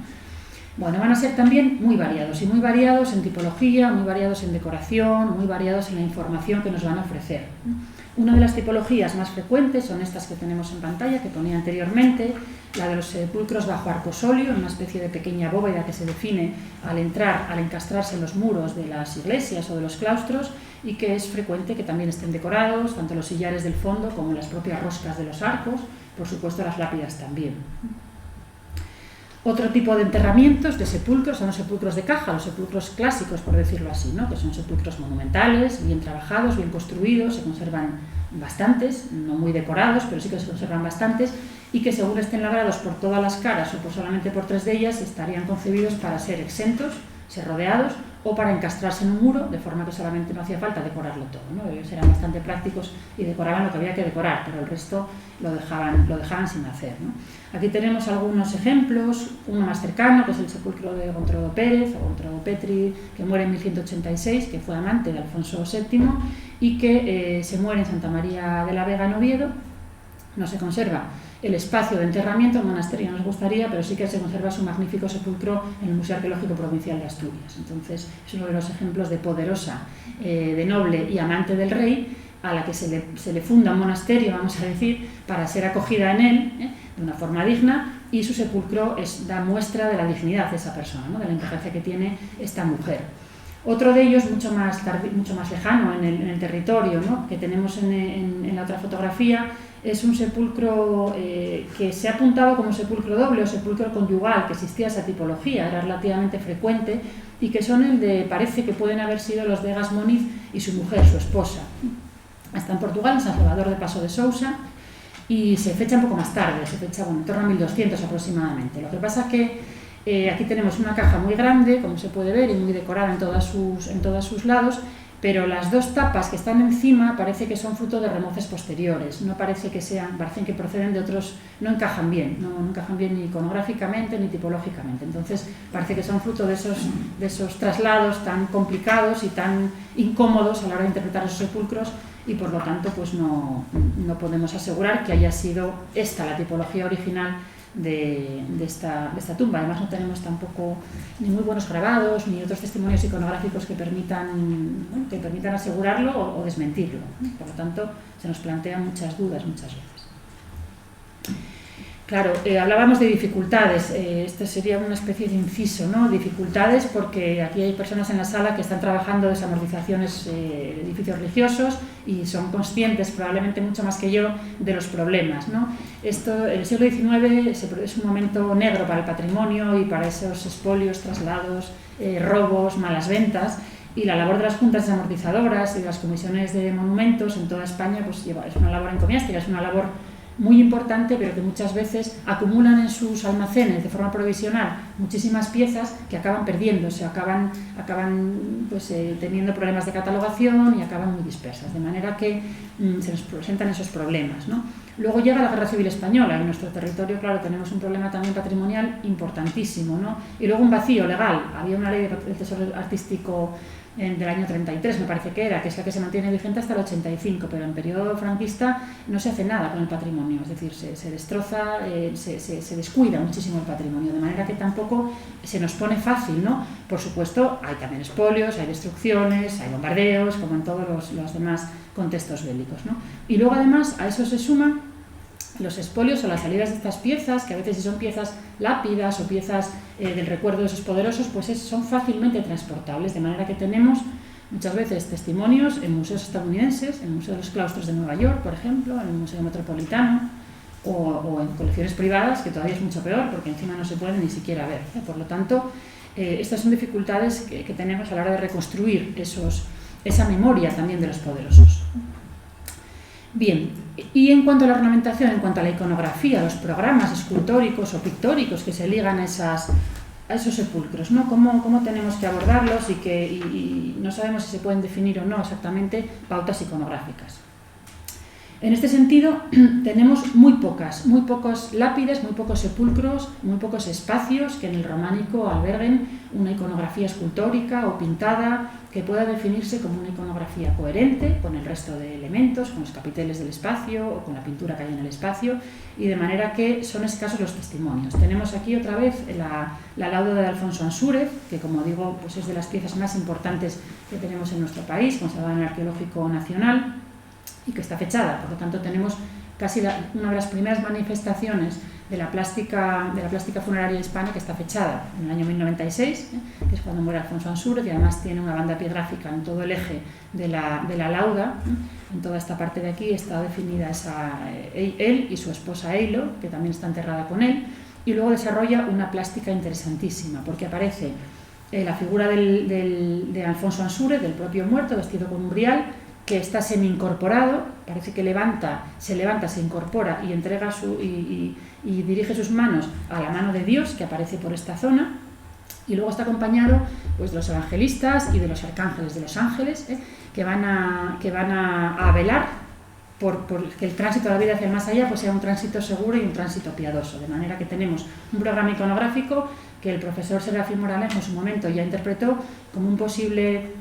Bueno, van a ser también muy variados, y muy variados en tipología, muy variados en decoración, muy variados en la información que nos van a ofrecer. Una de las tipologías más frecuentes son estas que tenemos en pantalla, que ponía anteriormente, la de los sepulcros bajo arcosolio, una especie de pequeña bóveda que se define al encastrarse en los muros de las iglesias o de los claustros, y que es frecuente que también estén decorados, tanto los sillares del fondo como las propias roscas de los arcos, por supuesto las lápidas también. Otro tipo de enterramientos de sepulcros son los sepulcros de caja, los sepulcros clásicos, por decirlo así, ¿no? Que son sepulcros monumentales, bien trabajados, bien construidos, se conservan bastantes, no muy decorados, pero sí que se conservan bastantes, y que según estén labrados por todas las caras o solamente por 3 de ellas, estarían concebidos para ser exentos, ser rodeados, o para encastrarse en un muro, de forma que solamente no hacía falta decorarlo todo, ¿no? Ellos eran bastante prácticos y decoraban lo que había que decorar, pero el resto lo dejaban sin hacer, ¿no? Aquí tenemos algunos ejemplos, uno más cercano, que es el sepulcro de Gontrodo Pérez, o Gontrodo Petri, que muere en 1186, que fue amante de Alfonso VII, y que se muere en Santa María de la Vega, en Oviedo, No se conserva el espacio de enterramiento, el monasterio nos gustaría, pero sí que se conserva su magnífico sepulcro en el Museo Arqueológico Provincial de Asturias. Entonces, es uno de los ejemplos de poderosa, de noble y amante del rey, a la que se le funda un monasterio, vamos a decir, para ser acogida en él, de una forma digna, y su sepulcro da muestra de la dignidad de esa persona, ¿no? De la importancia que tiene esta mujer. Otro de ellos, mucho más lejano en el territorio, ¿no? Que tenemos en la otra fotografía, es un sepulcro que se ha apuntado como sepulcro doble o sepulcro conyugal, que existía esa tipología, era relativamente frecuente, y que son parece que pueden haber sido los de Gasmoniz y su mujer, su esposa. Está en Portugal, en San Salvador de Paso de Sousa, y se fecha un poco más tarde, se fecha en torno a 1200 aproximadamente. Lo que pasa es que aquí tenemos una caja muy grande, como se puede ver, y muy decorada en todos sus lados, pero las dos tapas que están encima parece que son fruto de remoces posteriores, no parecen que proceden de otros, no encajan bien ni iconográficamente ni tipológicamente. Entonces parece que son fruto de esos traslados tan complicados y tan incómodos a la hora de interpretar esos sepulcros, y por lo tanto pues no podemos asegurar que haya sido esta la tipología original de esta tumba. Además no tenemos tampoco ni muy buenos grabados ni otros testimonios iconográficos que permitan asegurarlo o desmentirlo. Por lo tanto se nos plantean muchas dudas muchas veces. Claro, hablábamos de dificultades, esto sería una especie de inciso, ¿no? Dificultades porque aquí hay personas en la sala que están trabajando desamortizaciones de edificios religiosos y son conscientes, probablemente mucho más que yo, de los problemas, ¿no? El siglo XIX es un momento negro para el patrimonio y para esos expolios, traslados, robos, malas ventas, y la labor de las juntas desamortizadoras y de las comisiones de monumentos en toda España pues es una labor encomiástica, es una labor muy importante, pero que muchas veces acumulan en sus almacenes de forma provisional muchísimas piezas que acaban perdiéndose, acaban teniendo problemas de catalogación y acaban muy dispersas, de manera que se nos presentan esos problemas, ¿no? Luego llega la Guerra Civil Española. En nuestro territorio, claro, tenemos un problema también patrimonial importantísimo, ¿no? Y luego un vacío legal. Había una ley del Tesoro Artístico del año 33, me parece que es la que se mantiene vigente hasta el 85, pero en periodo franquista no se hace nada con el patrimonio, es decir, se destroza, se descuida muchísimo el patrimonio, de manera que tampoco se nos pone fácil, ¿no? Por supuesto, hay también expolios, hay destrucciones, hay bombardeos, como en todos los demás contextos bélicos, ¿no? Y luego además a eso se suman los expolios o las salidas de estas piezas, que a veces si son piezas lápidas o piezas del recuerdo de esos poderosos, pues son fácilmente transportables, de manera que tenemos muchas veces testimonios en museos estadounidenses, en el Museo de los Claustros de Nueva York, por ejemplo, en el Museo Metropolitano, o en colecciones privadas, que todavía es mucho peor, porque encima no se puede ni siquiera ver. Por lo tanto, estas son dificultades que tenemos a la hora de reconstruir esa memoria también de los poderosos. Bien, y en cuanto a la ornamentación, en cuanto a la iconografía, los programas escultóricos o pictóricos que se ligan a esos sepulcros, ¿no? ¿Cómo tenemos que abordarlos y no sabemos si se pueden definir o no exactamente pautas iconográficas? En este sentido, tenemos muy pocos lápides, muy pocos sepulcros, muy pocos espacios que en el románico alberguen una iconografía escultórica o pintada que pueda definirse como una iconografía coherente con el resto de elementos, con los capiteles del espacio o con la pintura que hay en el espacio, y de manera que son escasos los testimonios. Tenemos aquí otra vez la lauda de Alfonso Ansúrez, que como digo pues es de las piezas más importantes que tenemos en nuestro país, conservada en el Arqueológico Nacional, y que está fechada. Por lo tanto tenemos casi una de las primeras manifestaciones de la plástica funeraria hispana que está fechada en el año 1096, que es cuando muere Alfonso Ansúrez, y además tiene una banda epigráfica en todo el eje de la lauda. En toda esta parte de aquí está definida él y su esposa Eilo, que también está enterrada con él, y luego desarrolla una plástica interesantísima, porque aparece la figura de Alfonso Ansúrez, del propio muerto, vestido con un brial, que está semi-incorporado, parece que se levanta, se incorpora y entrega y dirige sus manos a la mano de Dios, que aparece por esta zona, y luego está acompañado pues, de los evangelistas y de los arcángeles, de los ángeles, que van a velar por que el tránsito de la vida hacia el más allá pues, sea un tránsito seguro y un tránsito piadoso, de manera que tenemos un programa iconográfico que el profesor Serafín Morales en su momento ya interpretó como un posible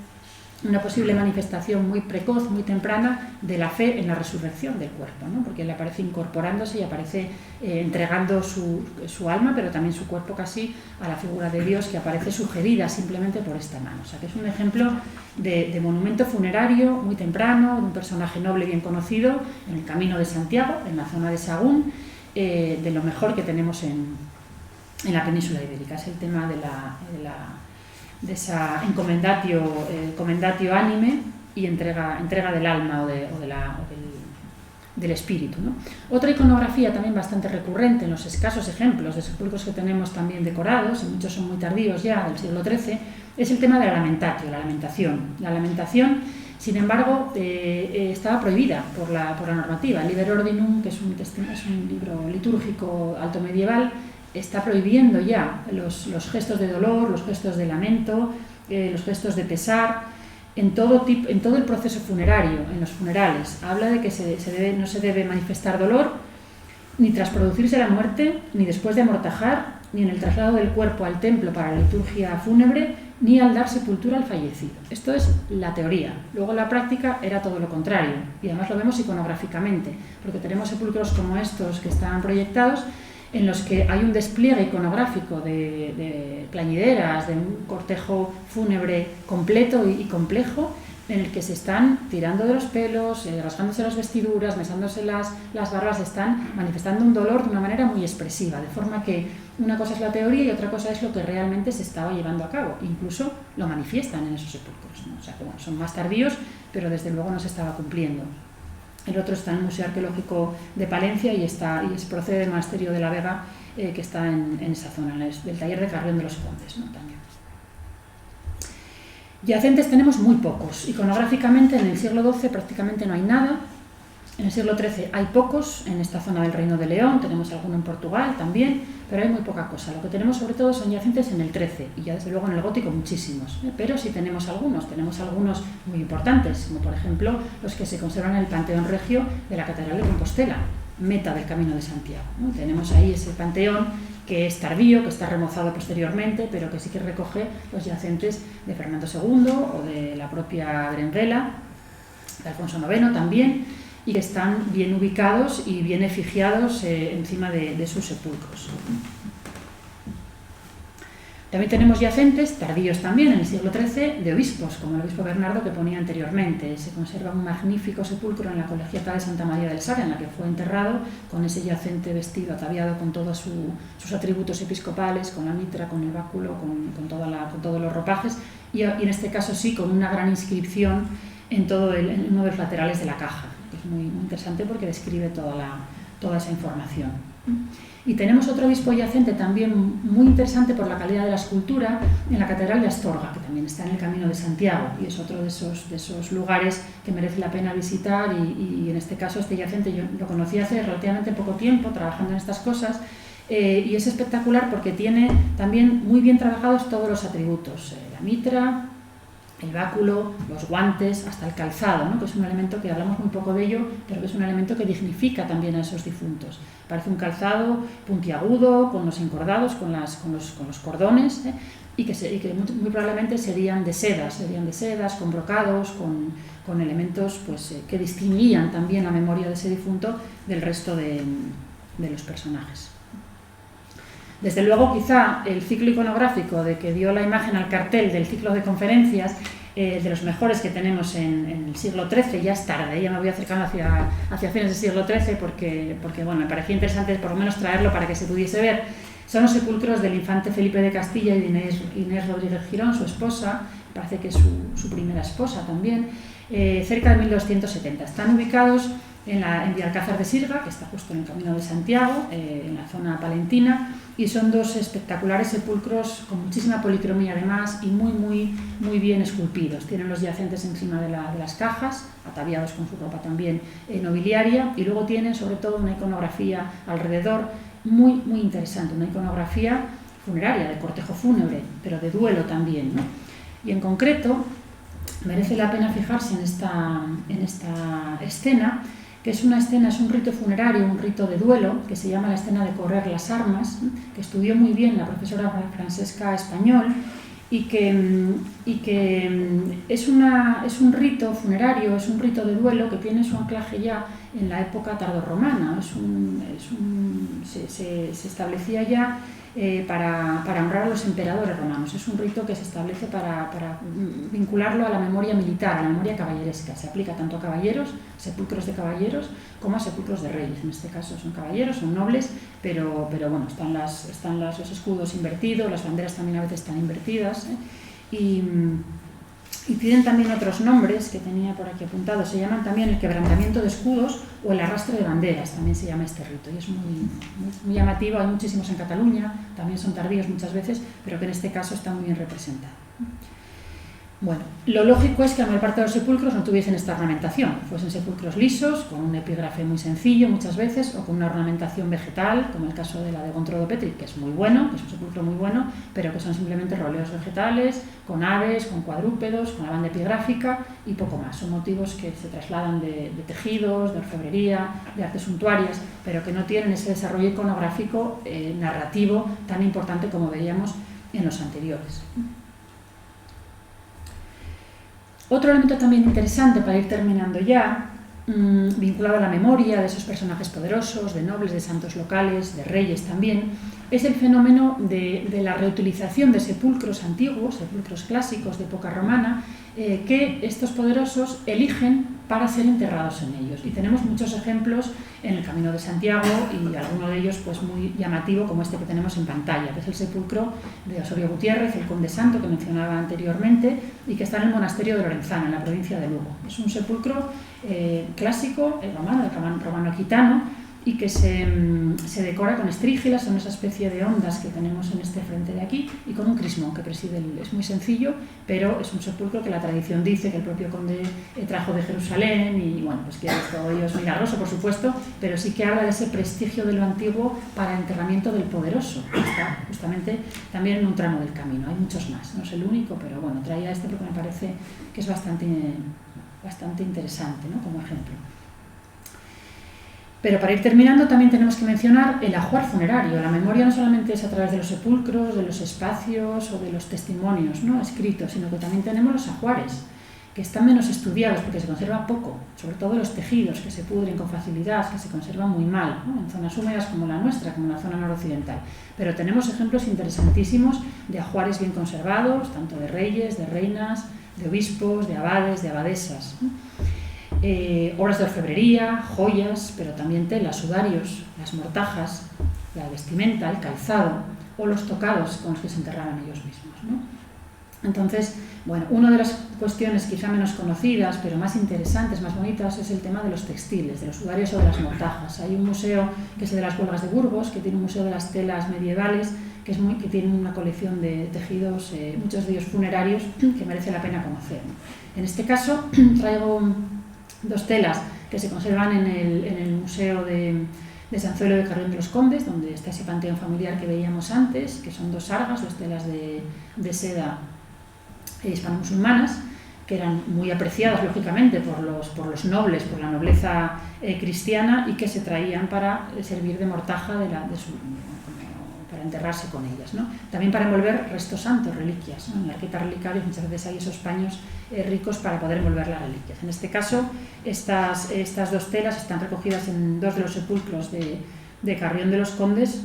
una posible manifestación muy precoz, muy temprana de la fe en la resurrección del cuerpo, ¿no? Porque él aparece incorporándose y aparece entregando su alma, pero también su cuerpo casi a la figura de Dios, que aparece sugerida simplemente por esta mano. O sea, que es un ejemplo de monumento funerario muy temprano, de un personaje noble bien conocido en el Camino de Santiago, en la zona de Sahagún, de lo mejor que tenemos en la península ibérica. Es el tema de esa encomendatio anime y entrega del alma o del espíritu, ¿no? Otra iconografía también bastante recurrente en los escasos ejemplos de sepulcros que tenemos también decorados, y muchos son muy tardíos ya, del siglo XIII, es el tema de la lamentatio, la lamentación. La lamentación, sin embargo, estaba prohibida por la normativa. El Liber Ordinum, que es un libro litúrgico alto medieval, está prohibiendo ya los gestos de dolor, los gestos de lamento, los gestos de pesar, en todo el proceso funerario, en los funerales. Habla de que no se debe manifestar dolor ni tras producirse la muerte, ni después de amortajar, ni en el traslado del cuerpo al templo para la liturgia fúnebre, ni al dar sepultura al fallecido. Esto es la teoría. Luego la práctica era todo lo contrario, y además lo vemos iconográficamente, porque tenemos sepulcros como estos que están proyectados, en los que hay un despliegue iconográfico de plañideras, de un cortejo fúnebre completo y complejo, en el que se están tirando de los pelos, rasgándose las vestiduras, mesándose las barbas, están manifestando un dolor de una manera muy expresiva, de forma que una cosa es la teoría y otra cosa es lo que realmente se estaba llevando a cabo. Incluso lo manifiestan en esos sepulcros, ¿no? O sea, que bueno, son más tardíos, pero desde luego no se estaba cumpliendo. El otro está en el Museo Arqueológico de Palencia y procede del Monasterio de la Vega, que está en esa zona, del taller de Carrión de los Condes, ¿no? También. Yacentes tenemos muy pocos. Iconográficamente en el siglo XII prácticamente no hay nada. En el siglo XIII hay pocos, en esta zona del Reino de León, tenemos alguno en Portugal también, pero hay muy poca cosa. Lo que tenemos sobre todo son yacentes en el XIII y ya desde luego en el gótico muchísimos, pero sí tenemos algunos muy importantes, como por ejemplo los que se conservan en el Panteón Regio de la Catedral de Compostela, meta del Camino de Santiago, ¿no? Tenemos ahí ese panteón que es tardío, que está remozado posteriormente, pero que sí que recoge los yacentes de Fernando II o de la propia Berenguela, de Alfonso IX también, y que están bien ubicados y bien efigiados encima de sus sepulcros. También tenemos yacentes, tardíos también, en el siglo XIII, de obispos, como el obispo Bernardo que ponía anteriormente. Se conserva un magnífico sepulcro en la Colegiata de Santa María del Sar, en la que fue enterrado, con ese yacente vestido, ataviado con todos sus atributos episcopales, con la mitra, con el báculo, con todos los ropajes, y en este caso sí, con una gran inscripción en uno de los laterales de la caja. Es muy interesante porque describe toda esa información. Y tenemos otro obispo yacente también muy interesante por la calidad de la escultura en la Catedral de Astorga, que también está en el Camino de Santiago, y es otro de esos lugares que merece la pena visitar, y en este caso este yacente yo lo conocí hace relativamente poco tiempo trabajando en estas cosas, y es espectacular porque tiene también muy bien trabajados todos los atributos, la mitra, el báculo, los guantes, hasta el calzado, ¿no? Que es un elemento que hablamos muy poco de ello, pero que es un elemento que dignifica también a esos difuntos. Parece un calzado puntiagudo, con los encordados, con los cordones, y que muy probablemente serían de sedas, con brocados, con elementos pues, que distinguían también la memoria de ese difunto del resto de los personajes. Desde luego, quizá el ciclo iconográfico de que dio la imagen al cartel del ciclo de conferencias, de los mejores que tenemos en el siglo XIII, ya es tarde, ya me voy acercando hacia fines del siglo XIII porque bueno, me parecía interesante por lo menos traerlo para que se pudiese ver. Son los sepulcros del infante Felipe de Castilla y de Inés Rodríguez Girón, su esposa, parece que es su primera esposa también, cerca de 1270. Están ubicados en Villalcázar de Sirga, que está justo en el Camino de Santiago, en la zona palentina, y son dos espectaculares sepulcros con muchísima policromía además y muy bien esculpidos. Tienen los yacentes encima de las cajas, ataviados con su ropa también nobiliaria, y luego tienen sobre todo una iconografía alrededor muy interesante, una iconografía funeraria, de cortejo fúnebre, pero de duelo también, ¿no? Y en concreto merece la pena fijarse en esta escena, que es un rito funerario, un rito de duelo, que se llama la escena de correr las armas, que estudió muy bien la profesora Francesca Español, y que es un rito funerario, es un rito de duelo que tiene su anclaje ya en la época tardorromana. Se establecía ya para honrar a los emperadores romanos. Es un rito que se establece para vincularlo a la memoria militar, a la memoria caballeresca. Se aplica tanto a caballeros, sepulcros de caballeros, como a sepulcros de reyes. En este caso son caballeros, son nobles, pero bueno, están los escudos invertidos, las banderas también a veces están invertidas, y tienen también otros nombres que tenía por aquí apuntados. Se llaman también el quebrantamiento de escudos o el arrastre de banderas, también se llama este rito, y es muy llamativo. Hay muchísimos en Cataluña, también son tardíos muchas veces, pero que en este caso está muy bien representado. Bueno, lo lógico es que la mayor parte de los sepulcros no tuviesen esta ornamentación, fuesen sepulcros lisos, con un epígrafe muy sencillo muchas veces, o con una ornamentación vegetal, como el caso de la de Gontró de Petri, que es muy bueno, que es un sepulcro muy bueno, pero que son simplemente roleos vegetales, con aves, con cuadrúpedos, con la banda epigráfica y poco más. Son motivos que se trasladan de tejidos, de orfebrería, de artes suntuarias, pero que no tienen ese desarrollo iconográfico narrativo tan importante como veíamos en los anteriores. Otro elemento también interesante para ir terminando ya, vinculado a la memoria de esos personajes poderosos, de nobles, de santos locales, de reyes también, es el fenómeno de la reutilización de sepulcros antiguos, sepulcros clásicos de época romana, que estos poderosos eligen para ser enterrados en ellos. Y tenemos muchos ejemplos en el Camino de Santiago, y alguno de ellos pues muy llamativo, como este que tenemos en pantalla, que es el sepulcro de Osorio Gutiérrez, el conde santo que mencionaba anteriormente, y que está en el monasterio de Lorenzana, en la provincia de Lugo. Es un sepulcro clásico, romano-aquitano, y que se decora con estrígilas, son esa especie de ondas que tenemos en este frente de aquí, y con un crismón que preside. Es muy sencillo, pero es un sepulcro que la tradición dice que el propio conde trajo de Jerusalén, y bueno, pues que todo ello es milagroso, por supuesto, pero sí que habla de ese prestigio de lo antiguo para el enterramiento del poderoso, que está justamente también en un tramo del camino. Hay muchos más, no es el único, pero bueno, traía este porque me parece que es bastante interesante, ¿no?, como ejemplo. Pero para ir terminando también tenemos que mencionar el ajuar funerario. La memoria no solamente es a través de los sepulcros, de los espacios o de los testimonios, ¿no?, escritos, sino que también tenemos los ajuares, que están menos estudiados porque se conserva poco, sobre todo los tejidos, que se pudren con facilidad, que se conservan muy mal, ¿no?, en zonas húmedas como la nuestra, como la zona noroccidental. Pero tenemos ejemplos interesantísimos de ajuares bien conservados, tanto de reyes, de reinas, de obispos, de abades, de abadesas, ¿no? Obras de orfebrería, joyas, pero también telas, sudarios, las mortajas, la vestimenta, el calzado o los tocados con los que se enterraban ellos mismos, ¿no? Entonces, bueno, una de las cuestiones quizá menos conocidas, pero más interesantes, más bonitas, es el tema de los textiles, de los sudarios o de las mortajas. Hay un museo que es el de las Huelgas de Burgos, que tiene un museo de las telas medievales, que tiene una colección de tejidos, muchos de ellos funerarios, que merece la pena conocer, ¿no? En este caso traigo dos telas que se conservan en el Museo de San Zoilo de Carrión de los Condes, donde está ese panteón familiar que veíamos antes, que son dos sargas, dos telas de seda hispano-musulmanas, que eran muy apreciadas, lógicamente, por los nobles, por la nobleza cristiana, y que se traían para servir de mortaja para enterrarse con ellas, ¿no? También para envolver restos santos, reliquias, ¿no? En la arqueta relicaria muchas veces hay esos paños ricos para poder envolver las reliquias. En este caso, estas dos telas están recogidas en dos de los sepulcros de Carrión de los Condes,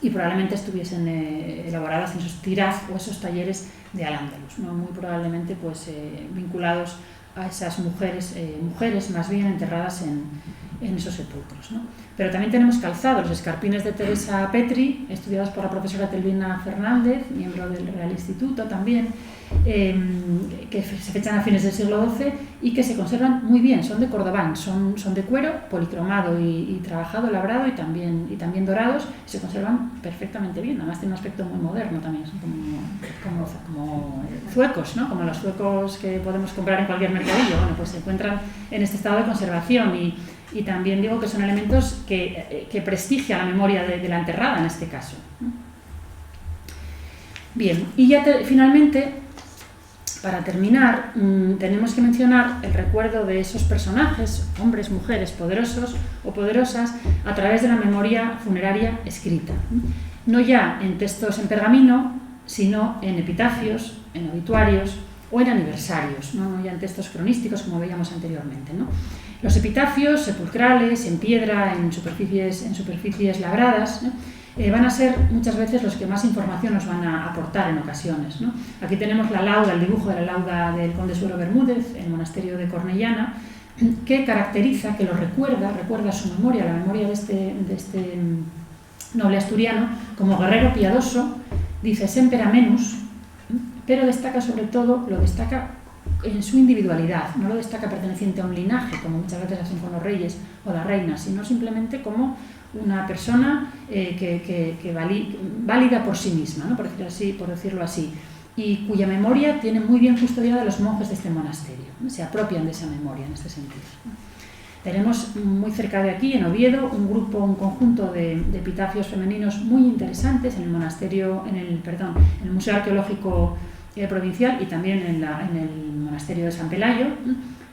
y probablemente estuviesen elaboradas en esos tiraz o esos talleres de Al-Ándalus, ¿no? Muy probablemente pues, vinculados a esas mujeres más bien enterradas en esos sepulcros, ¿no? Pero también tenemos calzados, los escarpines de Teresa Petri, estudiados por la profesora Telvina Fernández, miembro del Real Instituto también, que se fechan a fines del siglo XII y que se conservan muy bien. Son de cordobán, son de cuero, policromado y trabajado, labrado y también dorados, y se conservan perfectamente bien. Además tienen un aspecto muy moderno también, son como zuecos, ¿no? Como los zuecos que podemos comprar en cualquier mercadillo. Bueno, pues se encuentran en este estado de conservación, y también digo que son elementos que prestigian la memoria de la enterrada en este caso. Bien, y ya finalmente, para terminar, tenemos que mencionar el recuerdo de esos personajes, hombres, mujeres, poderosos o poderosas, a través de la memoria funeraria escrita. No ya en textos en pergamino, sino en epitafios, en obituarios o en aniversarios, no ya en textos cronísticos como veíamos anteriormente, ¿no? Los epitafios sepulcrales, en piedra, en superficies labradas, ¿no? Van a ser muchas veces los que más información nos van a aportar en ocasiones, ¿no? Aquí tenemos la lauda, el dibujo de la lauda del conde Suero Bermúdez, en el monasterio de Cornellana, que caracteriza, que lo recuerda su memoria, la memoria de este noble asturiano, como guerrero piadoso, dice semper amenus, pero destaca sobre todo, lo destaca en su individualidad, no lo destaca perteneciente a un linaje, como muchas veces hacen con los reyes o las reinas, sino simplemente como una persona válida por sí misma, ¿no? por decirlo así, y cuya memoria tiene muy bien custodiada los monjes de este monasterio, ¿no? Se apropian de esa memoria en este sentido. Tenemos muy cerca de aquí, en Oviedo, un conjunto de epitafios femeninos muy interesantes en el Museo Arqueológico Provincial y también en el monasterio de San Pelayo,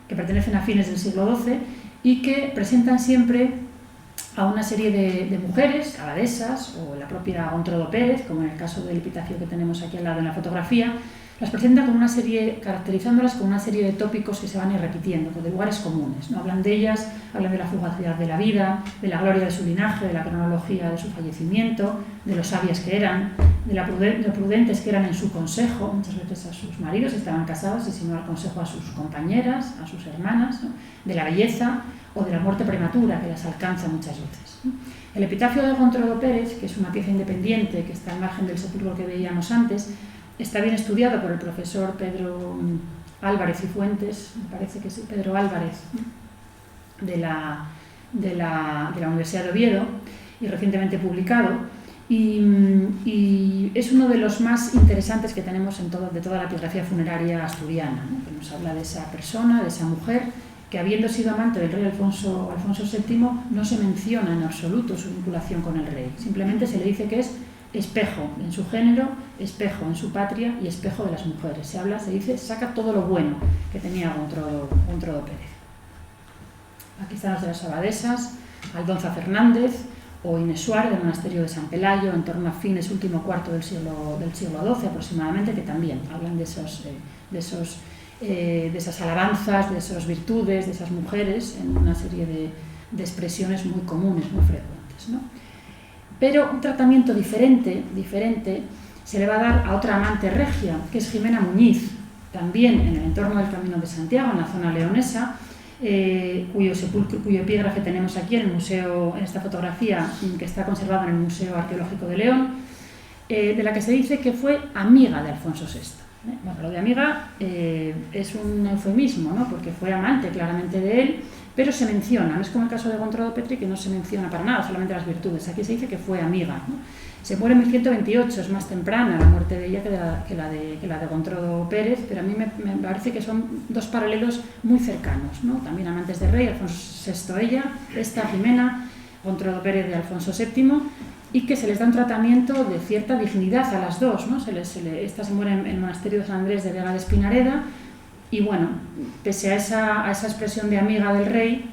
que pertenecen a fines del siglo XII y que presentan siempre a una serie de mujeres, abadesas o la propia Gontrodo Pérez, como en el caso del epitafio que tenemos aquí al lado en la fotografía, las presenta con caracterizándolas con una serie de tópicos que se van a ir repitiendo, de lugares comunes, ¿no? Hablan de ellas, hablan de la fugacidad de la vida, de la gloria de su linaje, de la cronología de su fallecimiento, de lo sabias que eran, de lo prudentes que eran en su consejo, muchas veces a sus maridos estaban casados y si no al consejo a sus compañeras, a sus hermanas, ¿no? De la belleza o de la muerte prematura que las alcanza muchas veces, ¿no? El epitafio de Gontrodo Pérez, que es una pieza independiente que está al margen del sepulcro que veíamos antes, está bien estudiado por el profesor Pedro Álvarez y Fuentes, me parece que sí, Pedro Álvarez, de la Universidad de Oviedo, y recientemente publicado, y es uno de los más interesantes que tenemos de toda la epigrafía funeraria asturiana, ¿no? Que nos habla de esa persona, de esa mujer, que habiendo sido amante del rey Alfonso VII, no se menciona en absoluto su vinculación con el rey, simplemente se le dice que es espejo en su género, espejo en su patria y espejo de las mujeres. Se dice, saca todo lo bueno que tenía Gontrodo Pérez. Aquí están las de las abadesas, Aldonza Fernández o Inés Suárez del monasterio de San Pelayo, en torno a fines último cuarto del siglo XII aproximadamente, que también hablan de esas alabanzas, de esas virtudes, de esas mujeres, en una serie de expresiones muy comunes, muy frecuentes, ¿no? Pero un tratamiento diferente se le va a dar a otra amante regia, que es Jimena Muñiz, también en el entorno del Camino de Santiago, en la zona leonesa, cuyo epígrafe tenemos aquí en el museo, en esta fotografía que está conservada en el Museo Arqueológico de León, de la que se dice que fue amiga de Alfonso VI. Bueno, lo de amiga es un eufemismo, ¿no? Porque fue amante claramente de él, pero se menciona, no es como el caso de Gontrodo Petri, que no se menciona para nada, solamente las virtudes. Aquí se dice que fue amiga, ¿no? Se muere en 1128, es más temprana la muerte de ella que la de Gontrodo Pérez, pero a mí me parece que son dos paralelos muy cercanos, ¿no? También amantes del rey, Alfonso VI ella, esta Jimena, Gontrodo Pérez de Alfonso VII, y que se les da un tratamiento de cierta dignidad a las dos, ¿no? Esta se muere en el monasterio de San Andrés de Vega de Espinareda, y bueno, pese a esa expresión de amiga del rey,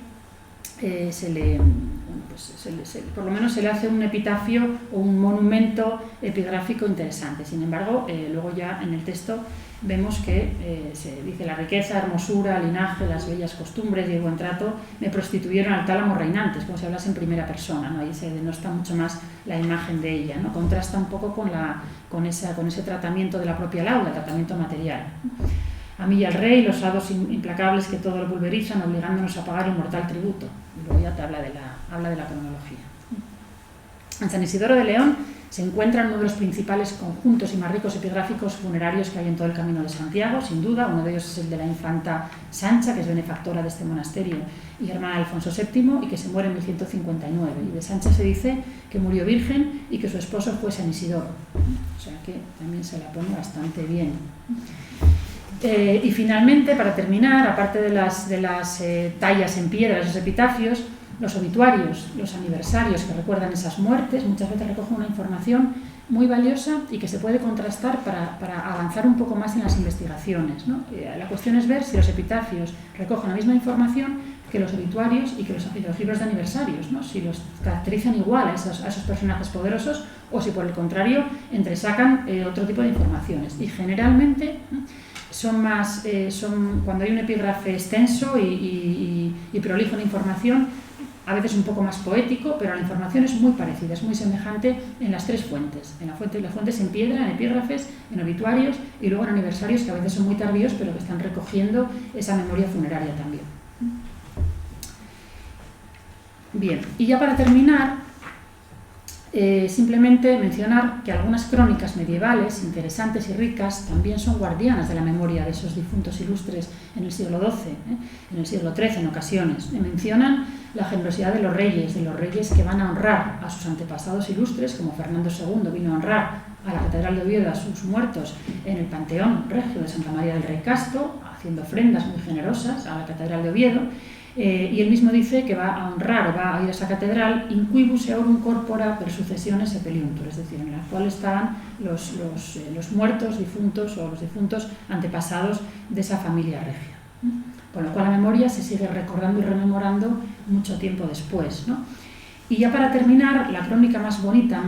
por lo menos se le hace un epitafio o un monumento epigráfico interesante. Sin embargo, luego ya en el texto vemos que se dice: la riqueza, hermosura, linaje, las bellas costumbres y el buen trato me prostituyeron al tálamo reinante, es como si hablase en primera persona, ¿no? Ahí se denosta mucho más la imagen de ella, ¿no? Contrasta un poco con ese tratamiento de la propia lauda, tratamiento material. A mí y al rey, los hados implacables que todo lo pulverizan, obligándonos a pagar el mortal tributo. Y luego ya te habla de la cronología. En San Isidoro de León se encuentran uno de los principales conjuntos y más ricos epigráficos funerarios que hay en todo el Camino de Santiago, sin duda. Uno de ellos es el de la infanta Sancha, que es benefactora de este monasterio y hermana de Alfonso VII, y que se muere en 1159. Y de Sancha se dice que murió virgen y que su esposo fue San Isidoro. O sea que también se la pone bastante bien. Y finalmente, para terminar, aparte de las tallas en piedra, esos epitafios, los obituarios, los aniversarios que recuerdan esas muertes, muchas veces recogen una información muy valiosa y que se puede contrastar para avanzar un poco más en las investigaciones, ¿no? La cuestión es ver si los epitafios recogen la misma información que los obituarios y que los libros de aniversarios, ¿no? Si los caracterizan igual a esos personajes poderosos o si por el contrario entresacan otro tipo de informaciones. Y generalmente cuando hay un epígrafe extenso y prolijo en información, a veces un poco más poético, pero la información es muy parecida, es muy semejante en las tres fuentes. Las fuentes en piedra, en epígrafes, en obituarios y luego en aniversarios que a veces son muy tardíos, pero que están recogiendo esa memoria funeraria también. Bien, y ya para terminar, simplemente mencionar que algunas crónicas medievales interesantes y ricas también son guardianas de la memoria de esos difuntos ilustres en el siglo XII, en el siglo XIII en ocasiones. Mencionan la generosidad de los reyes que van a honrar a sus antepasados ilustres, como Fernando II vino a honrar a la Catedral de Oviedo a sus muertos en el Panteón Regio de Santa María del Rey Casto, haciendo ofrendas muy generosas a la Catedral de Oviedo. Y él mismo dice que va a honrar o va a ir a esa catedral in quibus eorum corpora per successione sepeliuntur, es decir, en la cual están los muertos difuntos o los difuntos antepasados de esa familia regia. Con lo cual la memoria se sigue recordando y rememorando mucho tiempo después, ¿no? Y ya para terminar, la crónica más bonita,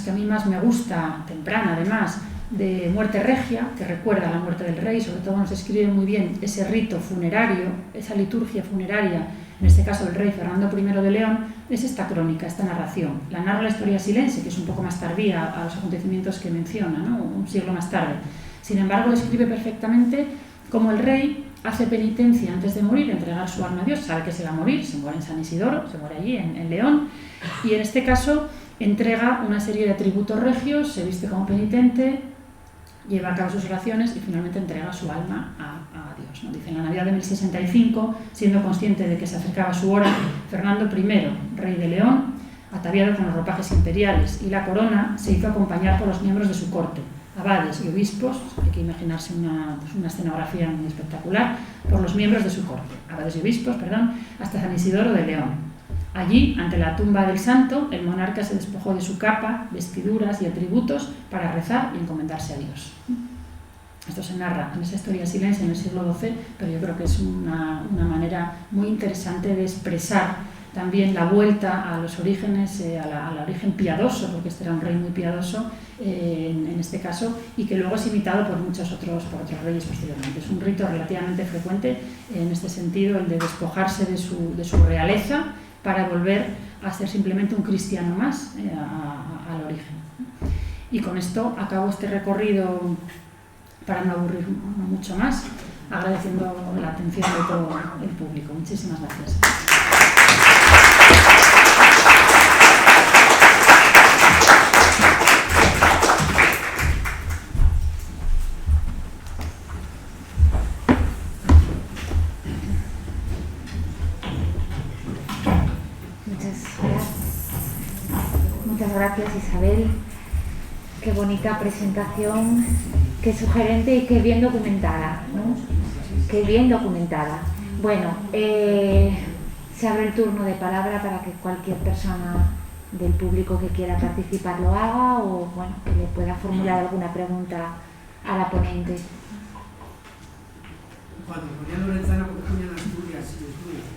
que a mí más me gusta, temprana además, de muerte regia, que recuerda la muerte del rey, sobre todo nos describe muy bien ese rito funerario, esa liturgia funeraria, en este caso del rey Fernando I de León, es esta crónica, esta narración. La narra la Historia Silense, que es un poco más tardía a los acontecimientos que menciona, ¿no? Un siglo más tarde. Sin embargo, describe perfectamente cómo el rey hace penitencia antes de morir, entregar su alma a Dios, sabe que se va a morir, se muere en San Isidoro, se muere allí en León, y en este caso entrega una serie de tributos regios, se viste como penitente, lleva a cabo sus oraciones y finalmente entrega su alma a Dios, ¿no? Dice, en la Navidad de 1065, siendo consciente de que se acercaba su hora, Fernando I, rey de León, ataviado con los ropajes imperiales y la corona, se hizo acompañar por los miembros de su corte, abades y obispos, hay que imaginarse una escenografía muy espectacular, por los miembros de su corte, abades y obispos, hasta San Isidoro de León. Allí, ante la tumba del santo, el monarca se despojó de su capa, vestiduras y atributos para rezar y encomendarse a Dios. Esto se narra en esa Historia Silense en el siglo XII, pero yo creo que es una manera muy interesante de expresar también la vuelta a los orígenes, al origen piadoso, porque este era un rey muy piadoso en este caso, y que luego es imitado por muchos otros reyes posteriormente. Es un rito relativamente frecuente en este sentido, el de despojarse de su realeza para volver a ser simplemente un cristiano más al origen. Y con esto acabo este recorrido para no aburrir mucho más, agradeciendo la atención de todo el público. Muchísimas gracias. Muchas gracias, Isabel. Qué bonita presentación, qué sugerente y qué bien documentada, ¿no? Qué bien documentada. Bueno, se abre el turno de palabra para que cualquier persona del público que quiera participar lo haga o bueno, que le pueda formular alguna pregunta a la ponente. Cuando ponía Lorenzana, ¿por qué ponían Asturias y es Lugo?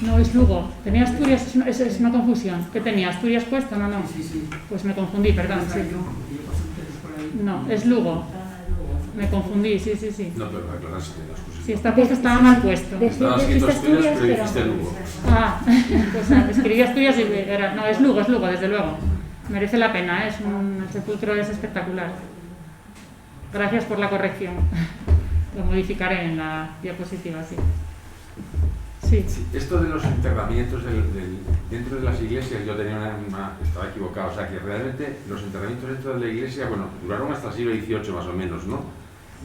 No, es Lugo. Tenía Asturias, es una confusión. ¿Qué tenía? ¿Asturias puesto? No. Sí. Pues me confundí, perdón. Sí. No, es Lugo. Me confundí, sí. No, pero aclaraste las cosas. Si está puesto, estaba mal puesto. Estaba escrito Asturias, pero dijiste Lugo. Ah, pues escribí Asturias y era... No, es Lugo, desde luego. Merece la pena, el sepulcro es espectacular. Gracias por la corrección. Lo modificaré en la diapositiva, sí. Sí. Esto de los enterramientos dentro de las iglesias, yo tenía estaba equivocado, o sea que realmente los enterramientos dentro de la iglesia, bueno, duraron hasta el siglo XVIII más o menos, ¿no?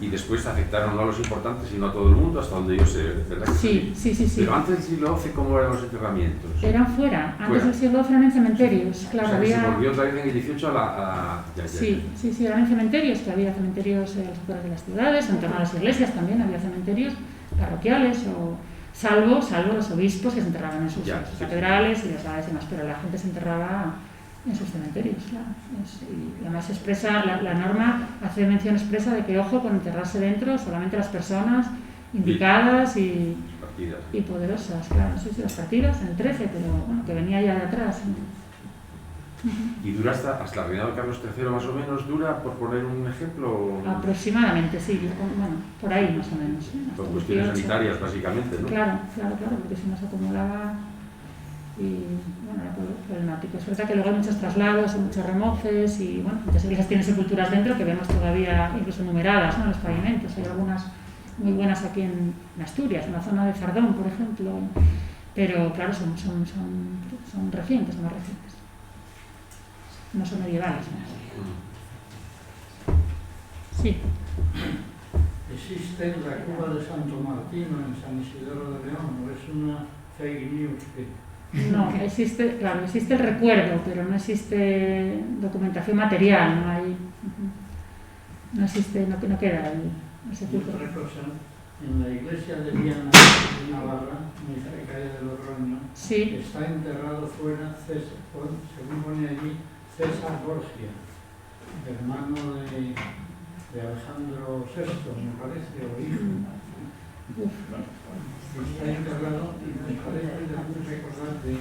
Y después afectaron no a los importantes, sino a todo el mundo, hasta donde yo sé, ¿verdad? Sí. Pero antes del siglo XI, ¿cómo eran los enterramientos? Eran fuera, antes del siglo XII eran en cementerios, claro. O sea, había... se volvió otra vez en el XVIII Sí, eran en cementerios, que había cementerios en las afueras de las ciudades, en torno a las iglesias también había cementerios parroquiales o... Salvo los obispos que se enterraban en sus catedrales y los abades y demás, pero la gente se enterraba en sus cementerios, claro. Y además expresa, la norma hace mención expresa de que, ojo, con enterrarse dentro solamente las personas indicadas y... partidas. Y poderosas, claro, sí, las partidas en el 13, pero bueno, que venía ya de atrás. ¿Y dura hasta el reinado de Carlos III más o menos? ¿Dura, por poner un ejemplo? Aproximadamente, sí, bueno, por ahí más o menos. Por cuestiones sanitarias, básicamente, ¿no? Claro, porque se nos acumulaba y bueno, era problemático. Es verdad que luego hay muchos traslados y muchos remoces y bueno, muchas iglesias tienen sepulturas dentro que vemos todavía incluso numeradas, ¿no?, en los pavimentos. Hay algunas muy buenas aquí en Asturias, en la zona de Zardón, por ejemplo, pero claro, son recientes, más recientes. No son medievales. Sí. ¿Existe la cuba de Santo Martino en San Isidoro de León o es una fake news que... No, existe el recuerdo, pero no existe documentación material, no existe, no queda el sepulcro. Otra cosa, en la iglesia de Viana de Navarra, muy cerca de Logroño, sí, está enterrado fuera, según pone allí, César Borgia, hermano de Alejandro VI, me parece, o hijo. Está enterrado y me parece recordar que,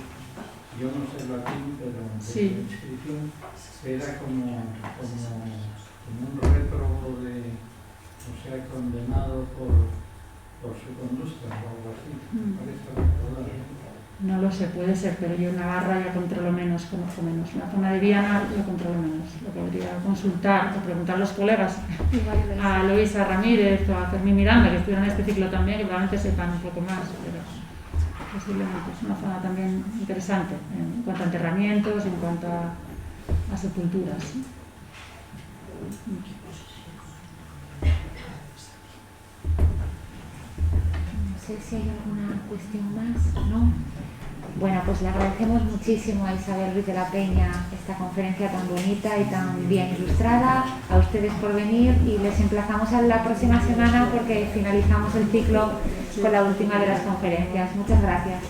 yo no sé latín, pero sí, la inscripción era como un réprobo de, o sea, condenado por su conducta o algo así, me parece recordar. no lo sé, puede ser, pero yo en Navarra ya conozco menos. La zona de Viana lo controlo menos. Lo podría consultar o preguntar a los colegas, a Luisa Ramírez o a Fermín Miranda, que estuvieron en este ciclo también, que probablemente sepan un poco más, pero posiblemente es una zona también interesante en cuanto a enterramientos, en cuanto a sepulturas. No sé si hay alguna cuestión más, ¿no? Bueno, pues le agradecemos muchísimo a Isabel Ruiz de la Peña esta conferencia tan bonita y tan bien ilustrada, a ustedes por venir y les emplazamos a la próxima semana porque finalizamos el ciclo con la última de las conferencias. Muchas gracias.